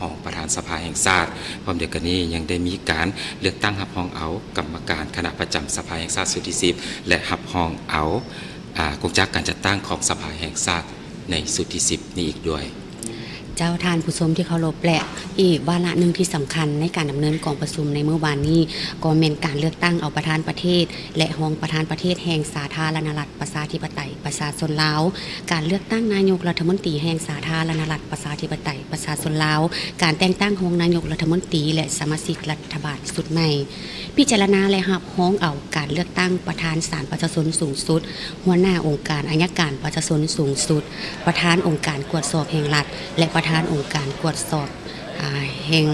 ห้องประธานสภาแห่งชาติพร้อมเดียวกันนี้ยังได้มีการเลือกตั้งรับรองเอากรรมการคณะประจำสภาแห่งชาติสุดที่10และรับรองเอากงจักการจัดตั้งของสภาแห่งชาติในสุดที่10นี้อีกด้วยเจ้าทานผู้ชมที่เคารพและอีกวาระหนึ่งที่สำคัญในการดำเนินกองประชุมในเมื่อวานนี้ก็เป็นการเลือกตั้งเอาประธานประเทศและรองประธานประเทศแห่งสาธารณรัฐประชาธิปไตยประชาชนลาวการเลือกตั้งนายกรัฐมนตรีแห่งสาธารณรัฐประชาธิปไตยประชาชนลาวการแต่งตั้งรองนายกรัฐมนตรีและสมาชิกรัฐบาลชุดใหม่พิจารณาและรับรองเอาการเลือกตั้งประธานศาลประชาชนสูงสุดหัวหน้าองค์การอัยการประชาชนสูงสุดประธานองค์การตรวจสอบแห่งรัฐและประธานองค์การตรวจสอบแห่ง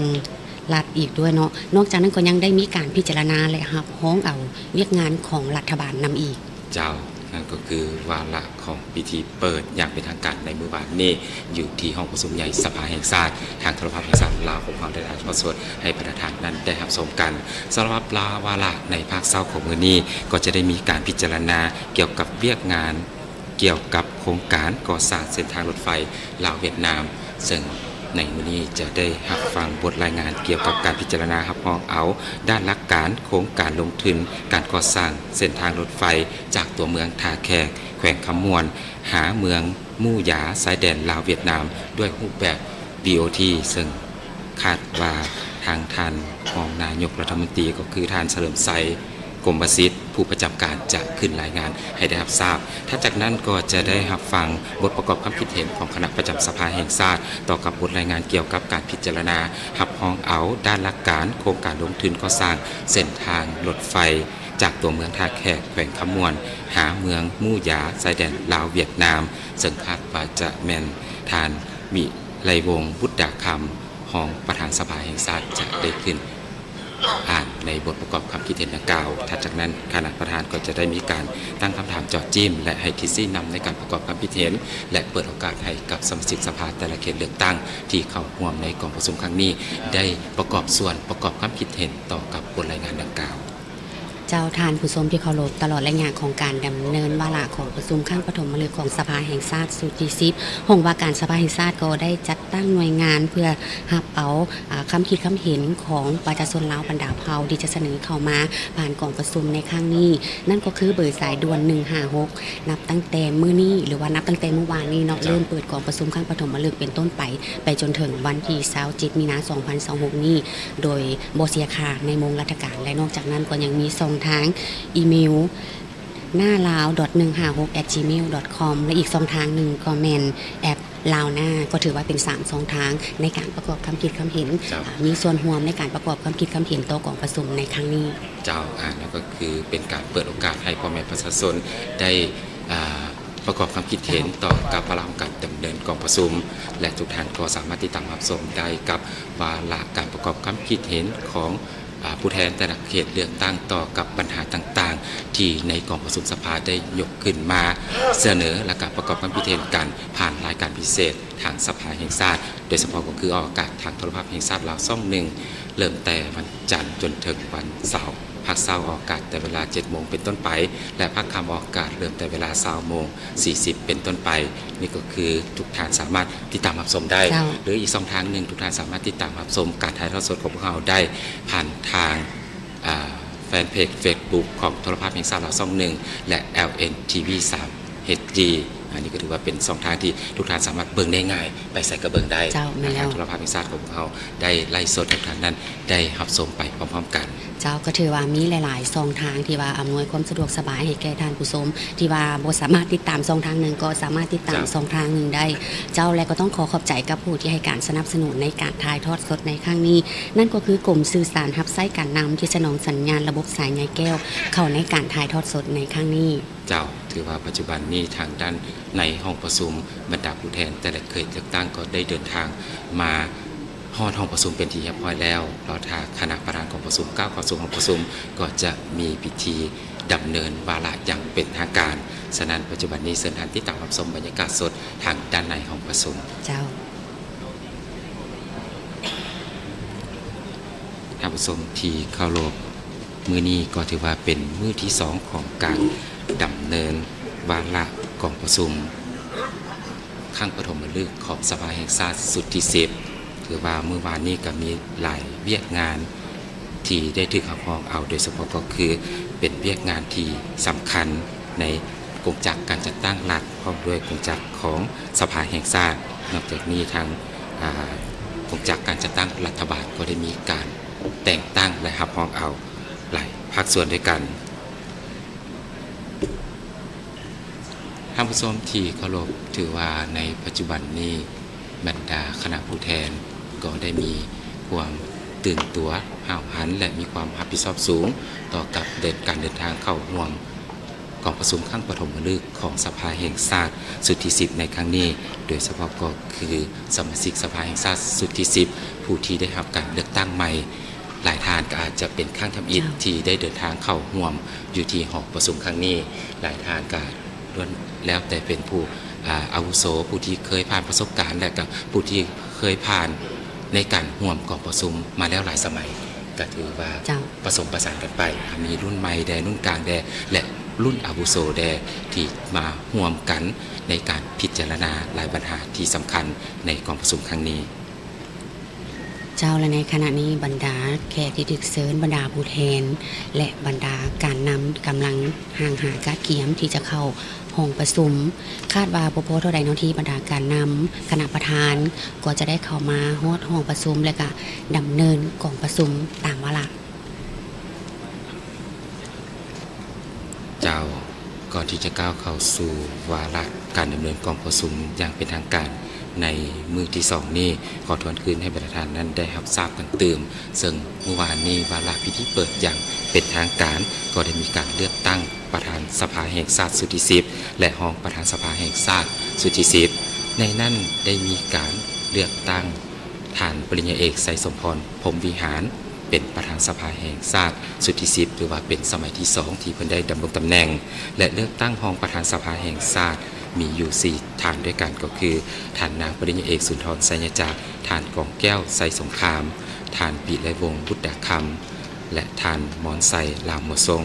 รัฐอีกด้วยเนาะนอกจากนั้นก็ยังได้มีการพิจารณาและรับรองเอาเวียกงานของรัฐบาลนำอีกเจ้านั่นก็คือวาระของพิธีเปิดอย่างเป็นทางการในมื้อวานนี้อยู่ที่ห้องประชุมใหญ่สภาแห่งชาติทางโทรภาพแห่งชาติลาวของเราได้ถ่ายทอดสดให้ประธานนั้นได้รับชมกันสำหรับวาระในภาคเช้าของมื้อนี้ก็จะได้มีการพิจารณาเกี่ยวกับเวียกงานเกี่ยวกับโครงการก่อสร้างเส้นทางรถไฟลาวเวียดนามซึ่งในมื้อนี้จะได้รับฟังบทรายงานเกี่ยวกับการพิจารณารับรองเอาด้านหลักการโครงการลงทุนการก่อสร้างเส้นทางรถไฟจากตัวเมืองท่าแขกแขวงคำม่วนหาเมืองมู่หยาสายแดนลาวเวียดนามด้วยรูปแบบ BOT ซึ่งคาดว่าทางท่านรองนายกรัฐมนตรีก็คือท่านเฉลิมชัยกรมประสิทธิ์ผู้ประจำการจะขึ้นรายงานให้ได้รับทราบถ้าจากนั้นก็จะได้รับฟังบทประกอบความคิดเห็นของคณะประจำสภาแห่งชาติต่อกับบทรายงานเกี่ยวกับการพิจารณารับรองเอาด้านหลักการโครงการลงทุนก่อสร้างเส้นทางรถไฟจากตัวเมืองท่าแขกแขวงคำม่วนหาเมืองมู่หยาชายแดนลาวเวียดนามซึ่งคาดว่าจะแม่นทานมิไลวงศ์บุตรดาคำของประธานสภาแห่งชาติจะได้ขึ้นอ่านในบทประกอบความคิดเห็นดังกล่าวถัดจากนั้นคณะประธานก็จะได้มีการตั้งคำถามเจาะจิ้มและให้ทิซี่นำในการประกอบความคิดเห็นและเปิดโอกาสให้กับสมาชิกสภาแต่ละเขตเลือกตั้งที่เข้าร่วมในกองประชุมครั้งนี้ได้ประกอบส่วนประกอบความคิดเห็นต่อกับบทรายงานดังกล่าวเจ้าทานผู้ชมที่เคารพตลอดระยะของการดำเนินวาระของประชุมครั้งปฐมฤกษ์ของสภาแห่งชาติสุดที่10ห้องว่าการสภาแห่งชาติก็ได้จัดตั้งหน่วยงานเพื่อรับเอาคำคิดคำเห็นของประชาชนลาวบรรดาเผ่าที่จะเสนอเข้ามาผ่านกองประชุมในครั้งนี้นั่นก็คือเบอร์สายด่วน156นับตั้งแต่มื้อนี้หรือว่านับตั้งแต่เมื่อวานนี้เนาะเริ่มเปิดกองประชุมครั้งปฐมฤกษ์เป็นต้นไปจนถึงวันที่27มีนาคม2026นี้โดยบ่เสียค่าในวงราชการและนอกจากนั้นก็ยังมีทางอีเมลหน้าลาว 156@gmail.com และอีกช่องทางหนึ่งก็แมนแอปลาวหน้าก็ถือว่าเป็น3ช่องทางในการประกอบความคิดความเห็นมีส่วนร่วมในการประกอบความคิดความเห็นต่อกองประชุมในครั้งนี้เจ้าแล้วก็คือเป็นการเปิดโอกาสให้พ่อแม่ประชาชนได้ประกอบความคิดเห็นต่อกับวาระของการดำเนินกองประชุมและทุกท่านก็สามารถติดตามรับชมได้กับวาระการประกอบความคิดเห็นของผู้แทนแต่ละเขตเลือกตั้งต่อกับปัญหาต่างๆที่ในกองประชุมสภาได้ยกขึ้นมาเสนอและการประกอบความคิดเห็นกันผ่านรายการพิเศษทางสภาแห่งชาติโดยเฉพาะก็คือออกอากาศทางโทรภาพแห่งชาติลาวช่อง1เริ่มแต่วันจันทร์จนถึงวันเสาร์ภาคเช้าออกอากาศแต่เวลา 7 โมงเป็นต้นไปและภาคค่ำออกอากาศเริ่มแต่เวลา 20 โมง 40 เป็นต้นไปนี่ก็คือทุกท่านสามารถติดตามรับชมได้หรืออีกช่องทางหนึ่งทุกท่านสามารถติดตามรับชมการถ่ายทอดสดของพวกเราได้ผ่านทางแฟนเพจ Facebook ของโทรภาพแห่งชาติลาวช่อง1และ LNTV 3 HD อันนี้ก็ถือว่าเป็นช่องทางที่ทุกท่านสามารถเบิ่งได้ง่ายไปใส่กระเบิ่งได้ทางโทรภาพแห่งชาติของพวกเราได้ไล่สดทุกท่านนั้นได้รับชมไปพร้อมๆกันเจ้าก็ถือว่ามีหลายๆช่องทางที่ว่าอำนวยความสะดวกสบายให้แก่ท่านผู้ชมที่ว่าบ่สามารถติดตามช่องทางหนึ่งก็สามารถติดตามช่องทางหนึ่งได้เจ้าและก็ต้องขอบใจกับผู้ที่ให้การสนับสนุนในการถ่ายทอดสดในครั้งนี้นั่นก็คือกรมสื่อสารรับใช้การนำที่สนองสัญญาณระบบสายใยแก้วเข้าในการถ่ายทอดสดในครั้งนี้เจ้าถือว่าปัจจุบันนี้ทางด้านในห้องประชุมบรรดาผู้แทนแต่ละเขตเลือกตั้งก็ได้เดินทางมาห้องประชุมเป็นที่เรียบร้อยแล้วรอทางคณะประธานของประชุมก้าวเข้าสู่ห้องประชุมก็จะมีพิธีดำเนินวาระอย่างเป็นทางการฉะนั้นปัจจุบันนี้เชิญท่านที่ติดตามรับชมบรรยากาศสดทางด้านในห้องประชุมเจ้าท่านผู้ชมที่เข้ารบมื้อนี้ก็ถือว่าเป็นมื้อที่2ของการดำเนินวาระกองประชุมครั้งปฐมฤกษ์ของสภาแห่งชาติสุดที่10 คือว่าเมื่อวานนี้ก็มีหลายเวียกงานที่ได้ถูกหักห้องเอาโดยเฉพาะก็คือเป็นเวียกงานที่สำคัญในกงจักรการจัดตั้งรัฐพร้อมด้วยกงจักรของสภาแห่งชาตินอกจากนี้ทางกงจักรการจัดตั้งรัฐบาลก็ได้มีการแต่งตั้งและหักห้องเอาหลายภาคส่วนด้วยกันท่านผู้ชมที่เคารพถือว่าในปัจจุบันนี้บรรดาคณะผู้แทนก็ได้มีความตื่นตัวห้าวหันและมีความรับผิดชอบสูงต่อกับการเดินทางเข้าร่วมกองประชุมครั้งปฐมฤกษ์ของสภาแห่งชาติสุดที่10ในครั้งนี้โดยเฉพาะก็คือสมาชิกสภาแห่งชาติสุดที่10ผู้ที่ได้รับการเลือกตั้งใหม่หลายท่านก็อาจจะเป็นข้างทำอิฐที่ได้เดินทางเข้าร่วมอยู่ที่หอประชุมครั้งนี้หลายท่านก็ล้วนแล้วแต่เป็นผู้อาวุโสผู้ที่เคยผ่านประสบการณ์และกับผู้ที่เคยผ่านในการร่วมกองประชุมมาแล้วหลายสมัยก็ถือว่าผสมประสานกันไปมีรุ่นใหม่แดรุ่นกลางแดและรุ่นอาวุโสแดที่มาร่วมกันในการพิจารณาหลายปัญหาที่สำคัญในกองประชุมครั้งนี้เจ้าและในขณะนี้บรรดาแขกที่ถึกเชิญบรรดาผู้แทนและบรรดาการนำกำลังห่างหาการเกียมที่จะเข้าห้องประชุมคาดว่าบ่พอเท่าใดเนาะที่บรรดาการนำคณะประธานก็จะได้เข้ามาฮอดห้องประชุมและก็ดำเนินกองประชุมตามวาระเจ้าก่อนที่จะก้าวเข้าสู่วาระการดำเนินกองประชุมอย่างเป็นทางการในมือที่2นี้ขอทวนคืนให้ประธานนั้นได้รับทราบกันตื่มซึ่งเมื่อวานนี้วาระพิธีเปิดอย่างเป็นทางการก็ได้มีการเลือกตั้งประธานสภาแห่งชาติสุดที่10และรองประธานสภาแห่งชาติสุดที่10ในนั้นได้มีการเลือกตั้งท่านปริญญาเอกไสยสมพรพรหมวิหารเป็นประธานสภาแห่งชาติสุดที่10หรือว่าเป็นสมัยที่2ที่เพิ่นได้ดำรงตำแหน่งและเลือกตั้งรองประธานสภาแห่งชาติมีอยู่4ท่านด้วยกันก็คือท่านนางปริญญาเอกสุนทรไสยจักรท่านกองแก้วไสยสงครามท่านปิไลวงศ์บุตรคำและท่านมอนไซลามโมทรง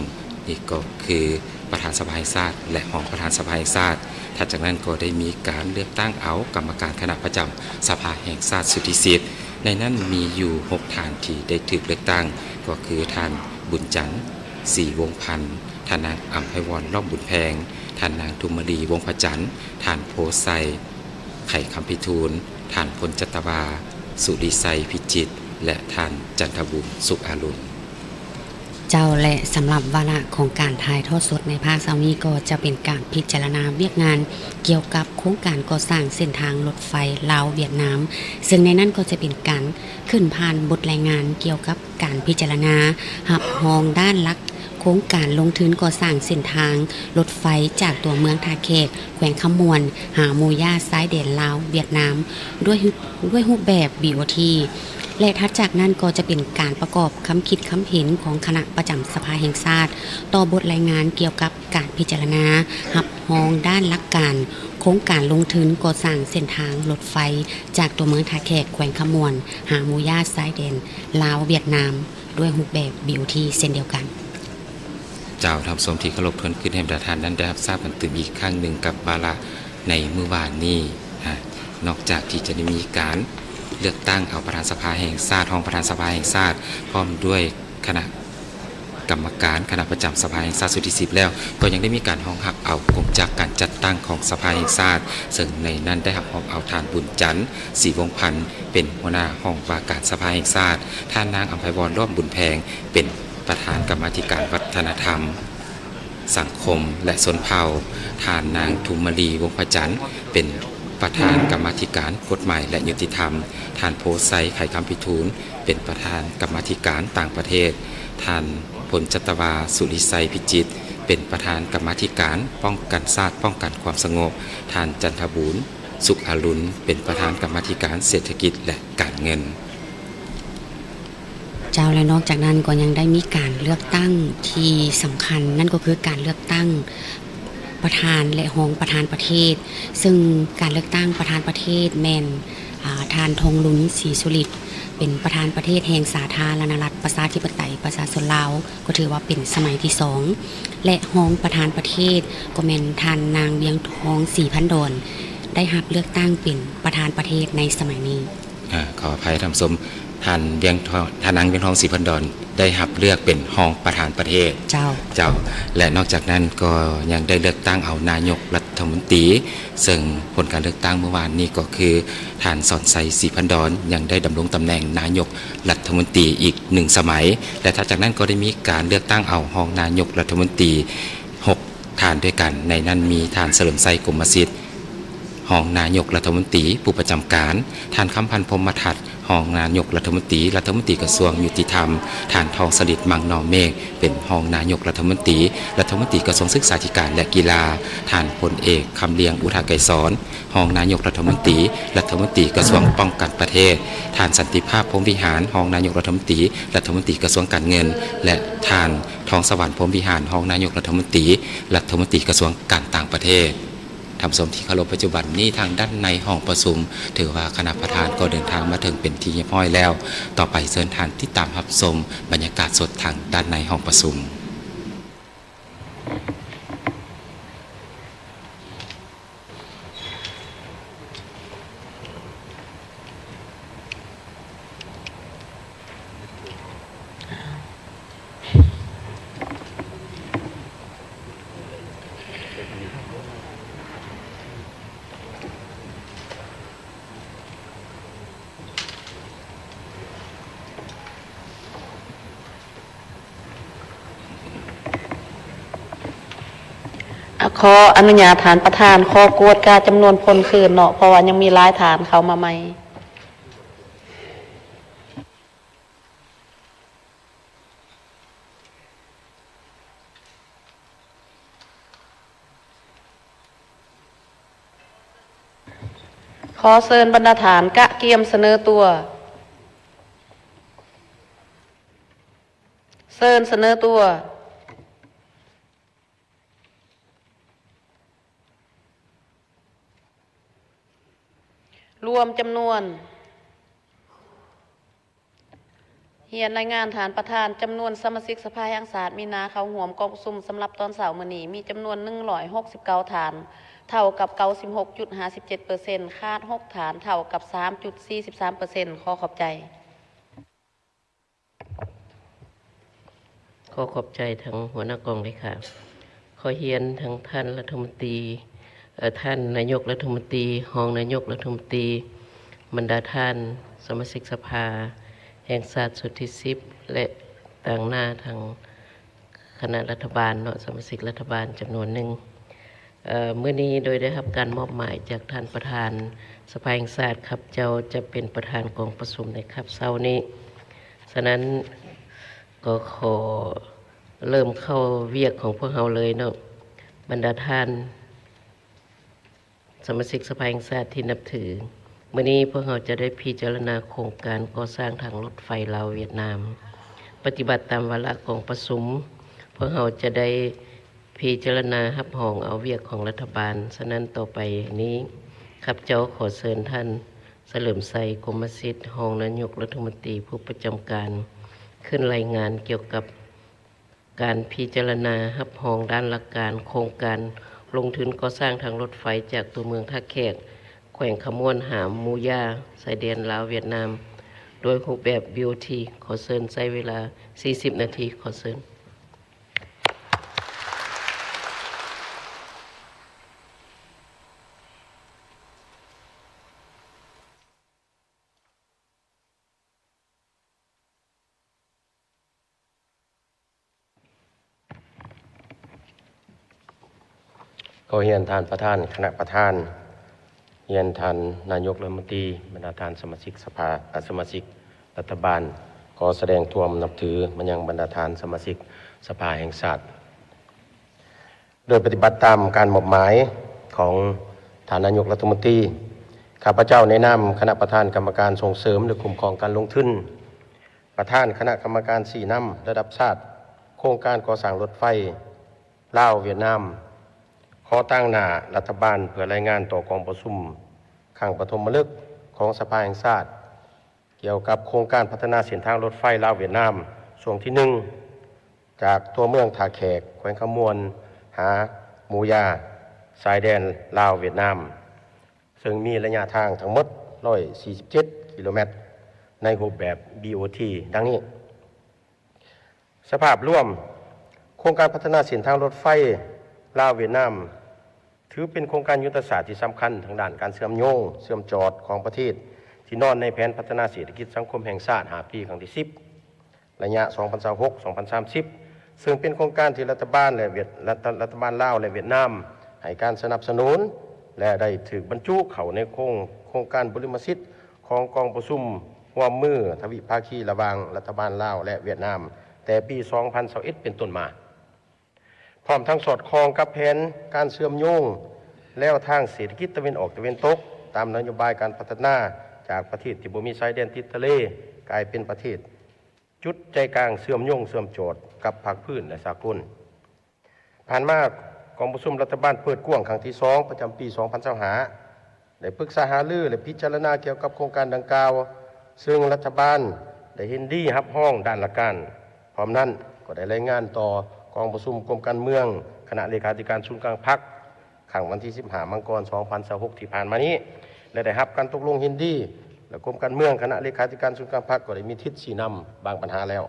นี่ก็คือประธานสภาแห่งชาติและรองประธานสภาแห่งชาติถัดจากนั้นก็ได้มีการเลือกตั้งเอากรรมการคณะประจำสภาแห่งชาติสุดที่10ในนั้นมีอยู่6ท่านที่ได้ถูกเลือกตั้งก็คือท่านบุญจันทร์ศรีวงศ์พันธ์ท่านนางอัมไพวรล่อมบุญแพงท่านนางทุมรีวงศ์พระจันทร์ท่านโพไซไข่คำพิทูลท่านพลจัตวาสุริไซพิจิตรและท่านจันทบุญสุขอรุณเจ้าและสำหรับวาระของการถ่ายทอดสดในภาคเสาร์นี้ก็จะเป็นการพิจารณาเวียกงานเกี่ยวกับโครงการก่อสร้างเส้นทางรถไฟลาวเวียดนามซึ่งในนั้นก็จะเป็นการขึ้นผ่านบทรายงานเกี่ยวกับการพิจารณาหับหองด้านลักโครงการลงทุนก่อสร้างเส้นทางรถไฟจากตัวเมืองท่าแขกแขวงขมวนหามูย่าซ้ายแดนลาวเวียดนามด้วยรูปแบบ BOTและถัดจากนั้นก็จะเป็นการประกอบคำคิดคำเห็นของคณะประจำสภาแห่งชาติต่อบทรายงานเกี่ยวกับการพิจารณาหับหองด้านหลักการโครงการลงทุนก่อสร้างเส้นทางรถไฟจากตัวเมืองท่าแขกแขวงขมวนหามูย่าซ้ายแดนลาวเวียดนามด้วยรูปแบบ BOT เช่นเดียวกันเจ้าทำสมที่เคารพทวนคืนให้ประธานนั้นได้รับทราบกันตื่นอีกครั้งหนึ่งกับวาระในเมื่อวานนี้นอกจากที่จะได้มีการเลือกตั้งเอาประธานสภาแห่งชาติรองประธานสภาแห่งชาติพร้อมด้วยคณะกรรมการคณะประจำสภาแห่งชาติสุดที่10แล้วก็ยังได้มีการห้องหับเอากงจากการจัดตั้งของสภาแห่งชาติซึ่งในนั้นได้หับห้องเอาท่านบุญจันทร์ศรีวงศ์พันธ์เป็นหัวหน้าห้องว่าการสภาแห่งชาติท่านนางอัมไพวรร่วมบุญแพงเป็นประธานกรรมาธิการวัฒนธรรมสังคมและชนเผ่าท่านนางทุมรีวงศ์พระจันทร์เป็นประธานกรรมาธิการกฎหมายและยุติธรรมท่านโพไซไข่คำพิทูลเป็นประธานกรรมาธิการต่างประเทศท่านพลจัตวาสุริไซพิจิตรเป็นประธานกรรมาธิการป้องกันชาติป้องกันความสงบท่านจันทบุญสุขอรุณเป็นประธานกรรมาธิการเศรษฐกิจและการเงินเจ้าและนอกจากนั้นก็ยังได้มีการเลือกตั้งที่สำคัญนั่นก็คือการเลือกตั้งประธานและรองประธานประเทศซึ่งการเลือกตั้งประธานประเทศแม่นท่านธงลุนศรีสุริตเป็นประธานประเทศแห่งสาธารณรัฐประชาธิปไตยประชาชนลาวก็ถือว่าเป็นสมัยที่2และรองประธานประเทศก็แม่นท่านนางเวียงทองศรีพันดอนได้รับเลือกตั้งเป็นประธานประเทศในสมัยนี้ ขออภัยท่านผู้ชมท่านเวียงทองท่านนางเวียงทองศรีพันดอนได้รับเลือกเป็นรองประธานประเทศเจ้าและนอกจากนั้นก็ยังได้เลือกตั้งเอานายกรัฐมนตรีซึ่งผลการเลือกตั้งเมื่อวานนี้ก็คือท่านสอนไซศรีพันดอนยังได้ดำรงตำแหน่งนายกรัฐมนตรีอีก1 สมัยและถัดจากนั้นก็ได้มีการเลือกตั้งเอารองนายกรัฐมนตรี6 ท่านด้วยกันในนั้นมีท่านเฉลิมไซกรมสิทธิ์รองนายกรัฐมนตรีผู้ประจำการท่านคำพันธ์พรหมทัศน์รองนายกรัฐมนตรีกระทรวงยุติธรรมท่านทองสฤษดิ์มังนอเมฆเป็นรองนายกรัฐมนตรีกระทรวงศึกษาธิการและกีฬาท่านพลเอกคำเลียงอุทาไกรสอนรองนายกรัฐมนตรีกระทรวงป้องกันประเทศท่านสันติภาพพรหมวิหารรองนายกรัฐมนตรีกระทรวงการเงินและท่านทองสวรรค์พรหมวิหารรองนายกรัฐมนตรีกระทรวงการต่างประเทศท่านผู้ชมที่เคารพปัจจุบันนี้ทางด้านในห้องประชุมถือว่าคณะประธานก็เดินทางมาถึงเป็นที่เรียบร้อยแล้วต่อไปเชิญท่านที่ตามรับชมบรรยากาศสดทางด้านในห้องประชุมขออนุญาตฐานประธานขอกวดการจำนวนพลคืนเนาะเพราะว่ายังมีหลายฐานเขามาใหม่ขอเชิญบรรดาฐานกะเกียมเสนอตัวเชิญเสนอตัวรวมจำนวนเฮียนรายงานฐานประธานจำนวนสมาชิกสภาแห่งชาติมีนาเขาห่วมกองประชุมสำหรับตอนเสาร์มื้อนี้มีจำนวน169ฐานเท่ากับ 96.57% คาด6ฐานเท่ากับ 3.43% ขอขอบใจขอขอบใจทั้งหัวหน้ากองเลยค่ะขอเฮียนทั้งท่านรัฐมนตรีท่านนายกรัฐมนตรีรองนายกรัฐมนตรีบรรดาท่านสมาชิกสภาแห่งชาติสุดที่10และต่างหน้าทางคณะรัฐบาลเนาะสมาชิกรัฐบาลจำนวนหนึ่งเมื่อนี้โดยได้รับการมอบหมายจากท่านประธานสภาแห่งชาติครับเจ้าจะเป็นประธานกองประชุมในครับเช้านี้ฉะนั้นก็ขอเริ่มเข้าเวียกของพวกเราเลยเนาะบรรดาท่านสมาชิกสภาแห่งชาติที่นับถือเมื่อนี้พวกเราจะได้พิจารณาโครงการก่อสร้างทางรถไฟลาวเวียดนามปฏิบัติตามวาระของประชุมพวกเราจะได้พิจารณารับรองเอาเวียกของรัฐบาลฉะนั้นต่อไปนี้ข้าพเจ้าขอเชิญท่านเฉลิมไซกรมสิทธิ์รองนายกรัฐมนตรีผู้ประจำการขึ้นรายงานเกี่ยวกับการพิจารณารับรองด้านหลักการโครงการลงทุนก่อสร้างทางรถไฟจากตัวเมืองท่าแขกแขวงขมวนหามมูย่าชายแดนลาวเวียดนามโดยรูปแบบ BOT ขอเชิญใช้เวลา40 นาทีขอเชิญขอเฮียนทานประธานคณะประธานเฮียนทานนายกรัฐมนตรีบรรดาทานสมาชิกสภาสมาชิกรัฐบาลขอแสดงความนับถือมันยังบรรดาทานสมาชิกสภาแห่งชาติโดยปฏิบัติตามการมอบหมายของทานนายกรัฐมนตรีข้าพเจ้าในนามคณะประธานกรรมการส่งเสริมและคุ้มครองการลงทุนประธานคณะกรรมการ4นำระดับชาติโครงการก่อสร้างรถไฟลาวเวียดนามขอตั้งหน้ารัฐบาลเพื่อรายงานต่อกองประชุมครั้งปฐมฤกษ์ของสภาแห่งชาติเกี่ยวกับโครงการพัฒนาเส้นทางรถไฟลาวเวียดนามช่วงที่1จากตัวเมืองท่าแขกแขวงขมวนหามูยาชายแดนลาวเวียดนามซึ่งมีระยะทางทั้งหมด147 กิโลเมตรในรูปแบบ BOT ดังนี้สภาพร่วมโครงการพัฒนาเส้นทางรถไฟลาวเวียดนามถือเป็นโครงการยุทธศาสตร์ที่สำคัญทางด้านการเชื่อมโยงเชื่อมจอดของประเทศที่นอนในแผนพัฒนาเศรษฐกิจสังคมแห่งชาติ5 ปีครั้งที่ 10 ระยะ 2026-2030 ซึ่งเป็นโครงการที่รัฐบาลลาวและเวียดนามให้การสนับสนุนและได้ถูกบรรจุเข้าในโครงการบริมสิทธิ์ของกองประชุมร่วมมือทวิภาคีระหว่างรัฐบาลลาวและเวียดนามแต่ปี 2021 เป็นต้นมาพร้อมทั้งสอดคล้องกับแผนการเชื่อมโยงแล้วทางเศรษฐกิจตะวันออกตะวันตกตามนโยบายการพัฒนาจากประเทศที่บ่มีชายแดนติดทะเลกลายเป็นประเทศจุดใจกลางเชื่อมโยงเชื่อมโจทย์กับภาคพื้นและสากลผ่านมากองประชุมรัฐบาลเปิดกว้างครั้งที่ 2 ประจำปี 2025ได้ปรึกษาหารือและพิจารณาเกี่ยวกับโครงการดังกล่าวซึ่งรัฐบาลได้เห็นดีรับห้องด้านหลักการพร้อมนั้นก็ได้รายงานต่อกองประชุมกรมการเมืองคณะเลขาธิการศูนย์กลางพรรคขังวันที่ 15 มังกร 2026 ที่ผ่านมานี้และได้รับการตกลงเห็นดีและกรมการเมืองคณะเลขาธิการศูนย์กลางพรรคก็ได้มีทิศชี้นำบางปัญหาแล้ว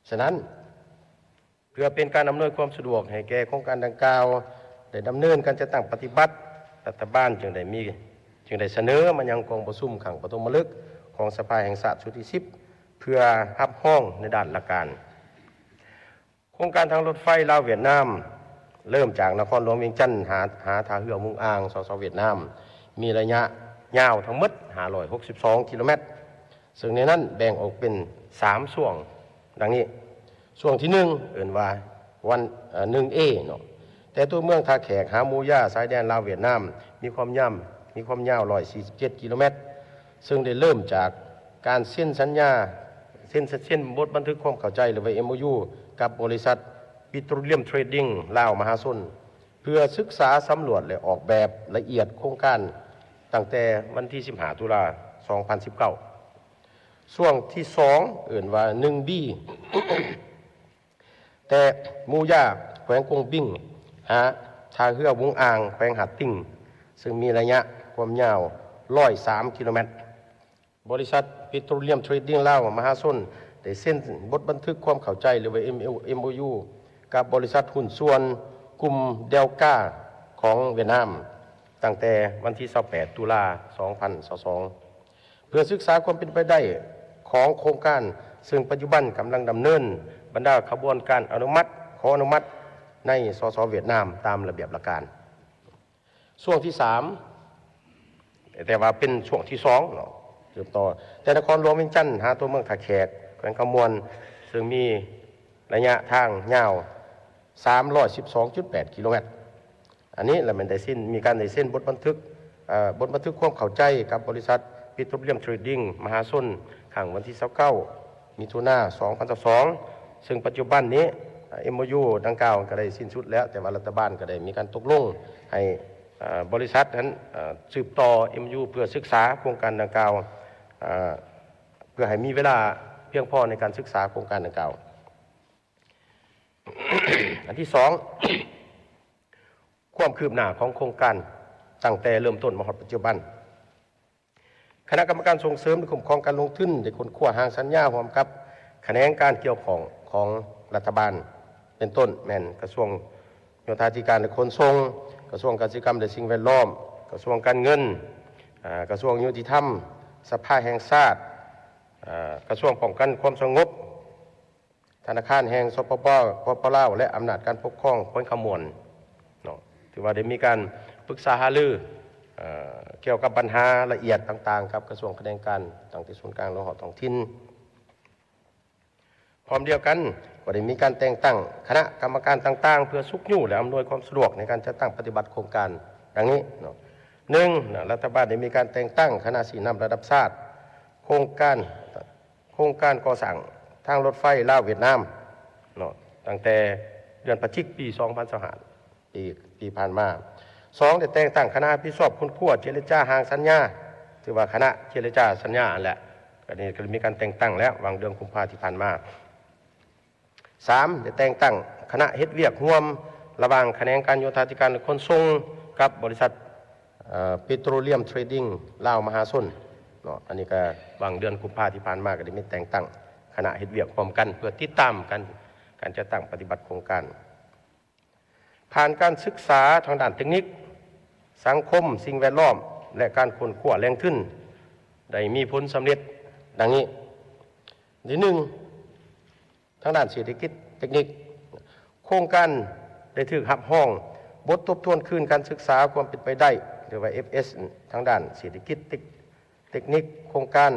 ฉะนั้นเพื่อเป็นการอำนวยความสะดวกให้แก่โครงการดังกล่าวได้ดำเนินการจัดตั้งปฏิบัติรัฐบาลจึงได้เสนอมายังกองประชุมขังปฐมฤกษ์ของสภาแห่งชาติชุดที่ 10เพื่อรับห้องในด้านหลักการโครงการทางรถไฟลาวเวียดนามเริ่มจากนครหลวงเวียงจันทร์หาท่าเรือมุงอ่างสสเวียดนามมีระยะยาวทั้งหมด562 กิโลเมตรซึ่งในนั้นแบ่งออกเป็น3ช่วงดังนี้ช่วงที่1เอิ่นว่าวัน1A เนาะแต่ตัวเมืองท่าแขกหามูย่าสายแดนลาวเวียดนามมีความยาว147 กิโลเมตรซึ่งได้เริ่มจากการเซ็นสัญญาเส้นบทบันทึกความเข้าใจหรือว่า MOU กับบริษัทปิโตรเลียมเทรดดิ้งลาวมหาชนเพื่อศึกษาสำรวจและออกแบบละเอียดโครงการตั้งแต่วันที่ 15 ตุลา 2019ช่วงที่ 2 เอิ่นว่า 1B แต่มูย่าแขวงกงบิ้งหาท่าเรือวงอ่างแขวงหาดติ่งซึ่งมีระยะความยาว103 กิโลเมตรบริษัทปิโตรเลียมเทรดดิ้งลาวมหาชนได้เซ็นบทบันทึกความเข้าใจหรือว่า MOU กับบริษัทหุ้นส่วนกลุ่มเดลก้าของเวียดนามตั้งแต่วันที่ 28 ตุลา 2022เพื่อศึกษาความเป็นไปได้ของโครงการซึ่งปัจจุบันกำลังดำเนินบรรดาขบวนการอนุมัติในสสเวียดนามตามระเบียบหลักการช่วงที่ 3แต่ว่าเป็นช่วงที่2เนาะเริ่มต่อแต่นครหลวงเวียงจันทร์หาตัวเมืองท่าแขกแขวงขมวนซึ่งมีระยะทางยาว 312.8 กิโลเมตรอันนี้เรามีการได้เส้นบทบันทึกความเข้าใจกับบริษัทปิโตรเลียมเทรดดิ้งมหาชนขังวันที่ 29 มิถุนายน 2022ซึ่งปัจจุบันนี้ MOU ดังกล่าวก็ได้สิ้นสุดแล้วแต่ว่ารัฐบาลก็ได้มีการตกลงให้บริษัทนั้นสืบต่อ MOU เพื่อศึกษาโครงการดังกล่าวเพื่อให้มีเวลาเพียงพอในการศึกษาโครงการดังกล่าว อันที่ 2 ความคืบหน้าของโครงการตั้งแต่เริ่มต้นมาถึงปัจจุบันคณะกรรมการส่งเสริมและคุ้มครองการลงทุนได้ค้นคว้าหางสัญญาพร้อมกับแขนงการเกี่ยวข้องของรัฐบาลเป็นต้นแม่นกระทรวงโยธาธิการและขนส่งกระทรวงเกษตรกรรมและสิ่งแวดล้อมกระทรวงการเงินกระทรวงยุติธรรมสภาแห่งชาติกระทรวงป้องกันความสงบธนาคารแห่งสปปลาวและอำนาจการปกครองพ้นขมวลเนาะถือว่าได้มีการปรึกษาหารือเกี่ยวกับปัญหาละเอียดต่างๆกับกระทรวงคะแนนการต่างที่ส่วนกลางและหอท้องถิ่นพร้อมเดียวกันก็ได้มีการแต่งตั้งคณะกรรมการต่างๆเพื่อสุขยู่และอำนวยความสะดวกในการจัดตั้งปฏิบัติโครงการดังนี้เนาะ1รัฐบาลได้มีการแต่งตั้งคณะสีนำระดับชาติโครงการก่อสร้างทางรถไฟลาวเวียดนามเนาะตั้งแต่เดือนพฤศจิกายนปี 2025ปีผ่านมา2ได้แต่งตั้งคณะพิสอบคุณขั้วเจรจาหางสัญญาถือว่าคณะเจรจาสัญญาอันแหละก็นี้ก็มีการแต่งตั้งแล้ววางเดือนกุมภาพันธ์ที่ผ่านมา3ได้แต่งตั้งคณะเฮ็ดเวียกร่วมระหว่างแขนงการโยธาธิการและขนส่งกับบริษัทปิโตรเลียมเทรดดิ้งลาวมหาชน เนาะอันนี้ก็บางเดือนกุมภาพันธ์ที่ผ่านมาก็ได้มีแต่งตั้งคณะเฮ็ดเวียกพร้อมกันเพื่อติดตามการจัดตั้งปฏิบัติโครงการผ่านการศึกษาทางด้านเทคนิคสังคมสิ่งแวดล้อมและการค้นคว้าแหล่งทุนได้มีผลสำเร็จดังนี้ที่หนึ่งทางด้านเศรษฐกิจเทคนิคโครงการได้ถูกรับห้องบททบทวนคืนการศึกษาความเป็นไปได้หรือว่า FS ทางด้านเศรษฐกิจเทคนิคโครงการ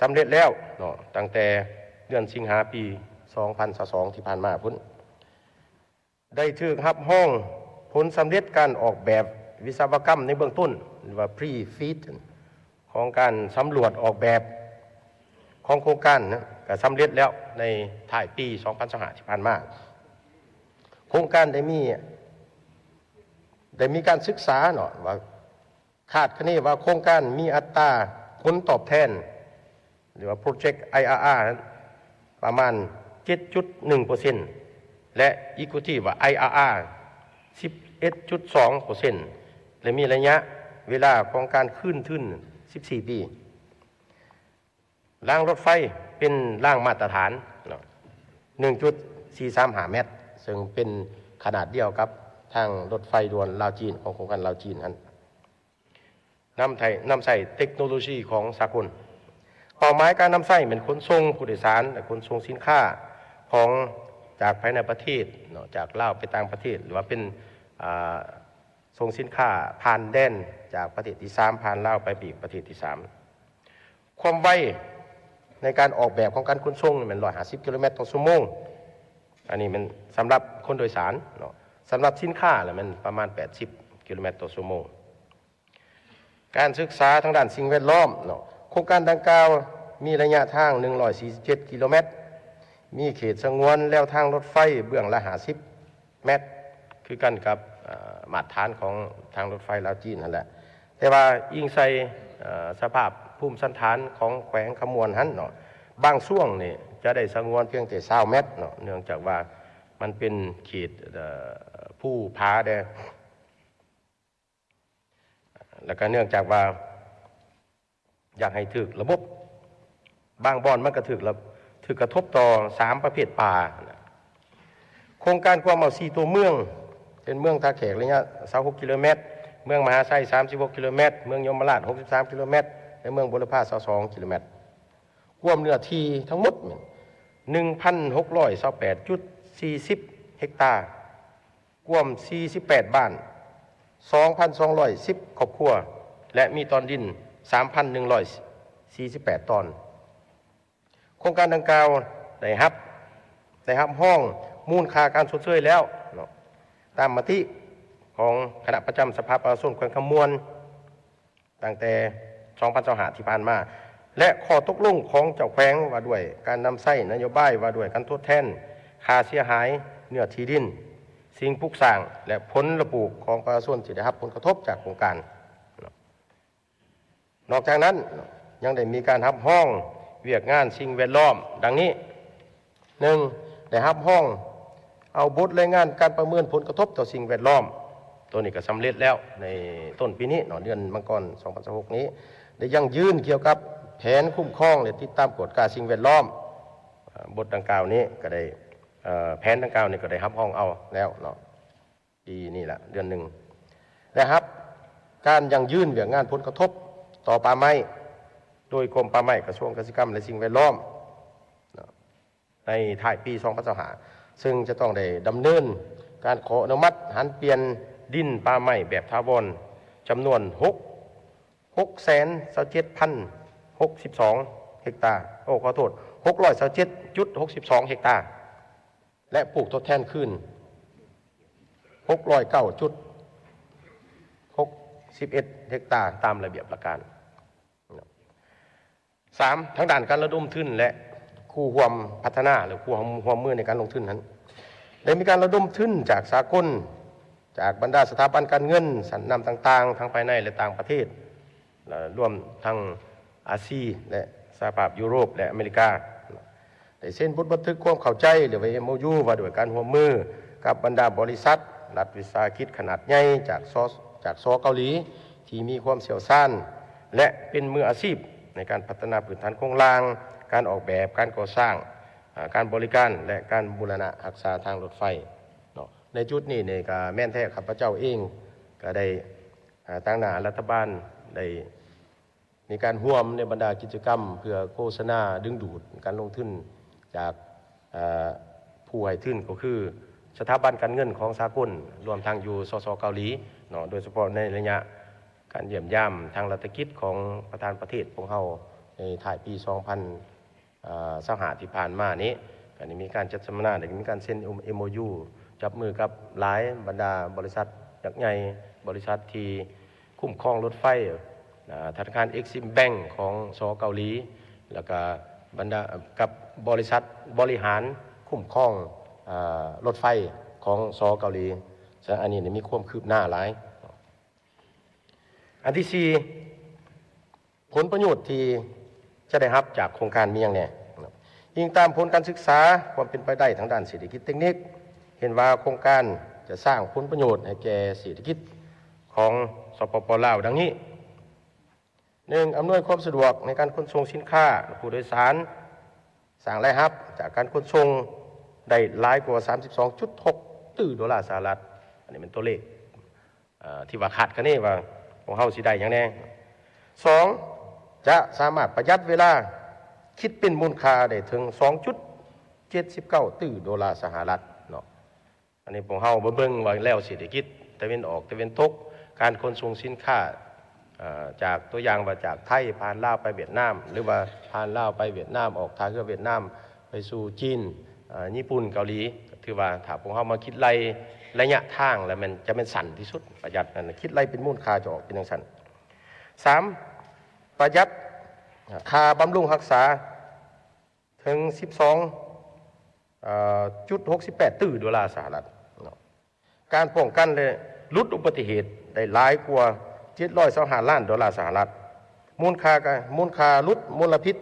สำเร็จแล้วเนาะตั้งแต่เดือนสิงหาปี 2022 ที่ผ่านมาพุ่นได้ถูกรับห้องผลสำเร็จการออกแบบวิศวกรรมในเบื้องต้นหรือว่า Pre-FEED ของการสำรวจออกแบบของโครงการนะก็สำเร็จแล้วในท้ายปี 2025 ที่ผ่านมาโครงการได้มีการศึกษาเนาะว่าคาดคะเนว่าโครงการมีอัตราผลตอบแทนหรือว่า Project IRR ประมาณ 7.1% และ Equity ว่า IRR 11.2% และมีระยะเวลาของการคืนทุน14 ปีรางรถไฟเป็นรางมาตรฐาน 1.435 เมตรซึ่งเป็นขนาดเดียวกับทางรถไฟด่วนลาวจีนของโครงการลาวจีนนั้นนำใส่เทคโนโลยีของสากลเป้าหมายการนำใส่เป็นขนส่งผู้โดยสารและขนส่งสินค้าของจากภายในประเทศจากลาวไปต่างประเทศหรือว่าเป็นส่งสินค้าผ่านแดนจากประเทศที่3ผ่านลาวไปอีกประเทศที่3ความไวในการออกแบบของการขนส่งมัน150 กิโลเมตรต่อชั่วโมงอันนี้มันสำหรับคนโดยสารเนาะสำหรับสินค้าแล้วมันประมาณ80 กิโลเมตรต่อชั่วโมงการศึกษาทางด้านสิ่งแวดล้อมเนาะโครงการดังกล่าวมีระยะทาง147 กิโลเมตรมีเขตสงวนแล้วทางรถไฟเบื้องละ50 เมตรคือกันกับมาตรฐานของทางรถไฟลาวจีนนั่นแหละแต่ว่าอิงใส่สภาพภูมิสันฐานของแขวงขมวนหันเนาะบางช่วงนี่จะได้สงวนเพียงแต่20 เมตรเนาะเนื่องจากว่ามันเป็นเขตผู้พาได้แล้วก็เนื่องจากว่าอยากให้ถึกระบบบางบ่อนมันก็ถึกกระทบต่อ3ประเภทป่าโครงการความเอา4ตัวเมืองเป็นเมืองท่าแขกระยะ26 กิโลเมตรเมืองมหาไซ36 กิโลเมตรเมืองยมราช63 กิโลเมตรและเมืองบุรพา22 กิโลเมตรรวมเนื้อที่ทั้งหมด 1,628.40 เฮกตาร์รวม48 บ้าน 2,210 ครอบครัวและมีตอนดิน 3,148 ตอนโครงการดังกล่าวได้รับห้องมูลค่าการชดเชยแล้วตามมติของคณะประจำสภาประชาชนแขวงขมวนตั้งแต่ 2025 ที่ผ่านมาและข้อตกลงของเจ้าแขวงว่าด้วยการนำใช้นโยบายว่าด้วยการทดแทนค่าเสียหายเนื้อที่ดินสิ่งปลูกสร้างและผลระปลูกของประชาชนที่ได้รับผลกระทบจากโครงการนอกจากนั้นยังได้มีการรับห้องเวียกงานสิ่งแวดล้อมดังนี้ 1. ได้รับห้องเอาบทรายงานการประเมินผลกระทบต่อสิ่งแวดล้อมตัวนี้ก็สำเร็จแล้วในต้นปีนี้เดือนมังกร 2026 นี้ได้ยังยืนเกี่ยวกับแผนคุ้มครองและติดตามกฎการสิ่งแวดล้อมบทดังกล่าวนี้ก็ได้แผนดังกล่าวนี้ก็ได้รับห้องเอาแล้วเนาะปีนี้แหละเดือนหนึ่งนะครับการยังยื่นเรื่องงานผลกระทบต่อป่าไม้โดยกรมป่าไม้กระทรวงเกษตรกรรมและสิ่งแวดล้อมในท้ายปี 2025 ซึ่งจะต้องได้ดำเนินการขออนุมัติหันเปลี่ยนดินป่าไม้แบบถาวรจำนวน627,062 เฮกตาร์ขอโทษ 627.62 เฮกตาร์และปลูกทดแทนขึ้น 609.61 เฮกตาร์ตามระเบียบประการ 3. ทั้งด้านการระดมทุนและคู่ร่วมพัฒนาหรือคู่ร่วมมือในการลงทุนนั้นได้มีการระดมทุนจากสากลจากบรรดาสถาบันการเงินสันนำต่างๆทั้งภายในและต่างประเทศรวมทั้งอาเซียนและสหภาพยุโรปและอเมริกาได้เซ็นบทบันทึกความเข้าใจหรือว่า MOU ว่าด้วยการร่วมมือกับบรรดาบริษัทรัฐวิสาหกิจขนาดใหญ่จากซอเกาหลีที่มีความเชี่ยวชาญ และเป็นมืออาชีพในการพัฒนาพื้นฐานโครงสร้างการออกแบบการก่อสร้างการบริการและการบูรณะรักษาทางรถไฟเนาะในจุดนี้เนี่ยก็แม่นแท้ข้าพเจ้าเองก็ได้ตั้งหน้ารัฐบาลได้มีการร่วมในบรรดากิจกรรมเพื่อโฆษณาดึงดูดการลงทุนจากผู้ให้ทุนก็คือสถาบันการเงินของสากลรวมทางอยู่สสเกาหลีเนาะโดยเฉพาะในระยะการเยี่ยมย่ำทางรัฐกิจของประธานประเทศของเราในถ่ายปี 2025 ที่ผ่านมานี้ก็ได้มีการจัดสัมมนาได้มีการเซ็น MOU จับมือกับหลายบรรดาบริษัทยักษ์ใหญ่บริษัทที่คุ้มครองรถไฟธนาคาร Exim Bank ของสเกาหลีแล้วก็บรรดากับบริษัทบริหารคุ้มครองรถไฟของสเกาหลีซึ่งอันนี้มีความคืบหน้าหลายอันที่ 4 ผลประโยชน์ที่จะได้รับจากโครงการมีอย่างแน่ยิ่งตามผลการศึกษาความเป็นไปได้ทางด้านเศรษฐกิจเทคนิคเห็นว่าโครงการจะสร้างผลประโยชน์ให้แก่เศรษฐกิจของสปป.ลาวดังนี้ 1. อำนวยความสะดวกในการขนส่งสินค้าผู้โดยสารสร้างรายรับจากการขนส่งได้หลายกว่า 32.6 ตื้อดอลลาร์สหรัฐอันนี้เป็นตัวเลขที่ว่าคาดคะเนว่าของเฮาสิได้อย่างแน่ 2. จะสามารถประหยัดเวลาคิดเป็นมูลค่าได้ถึง 2.79 ตื้อดอลลาร์สหรัฐเนาะอันนี้ของเฮาเบิ่งว่าแล้วเศรษฐกิจตะวันออกตะวันตกการขนส่งสินค้าจากตัวอย่างว่าจากไทยผ่านลาวไปเวียดนามหรือว่าผ่านลาวไปเวียดนามออกทางเวียดนามไปสู่จีนญี่ปุ่นเกาหลีถือว่าถ้าพวกเขามาคิดไล่ระยะทางแล้วมันจะเป็นสั้นที่สุดประหยัดนั่นคิดไล่เป็นมูลค่าจะออกเป็นอย่างสั้น 3. ประหยัดค่าบำรุงรักษาถึง 12.68 ตื้อดอลลาร์สหรัฐการป้องกันและลดอุบัติเหตุได้หลายกว่า725 ล้านดอลลาร์สหรัฐมูลค่าลดมลพิษ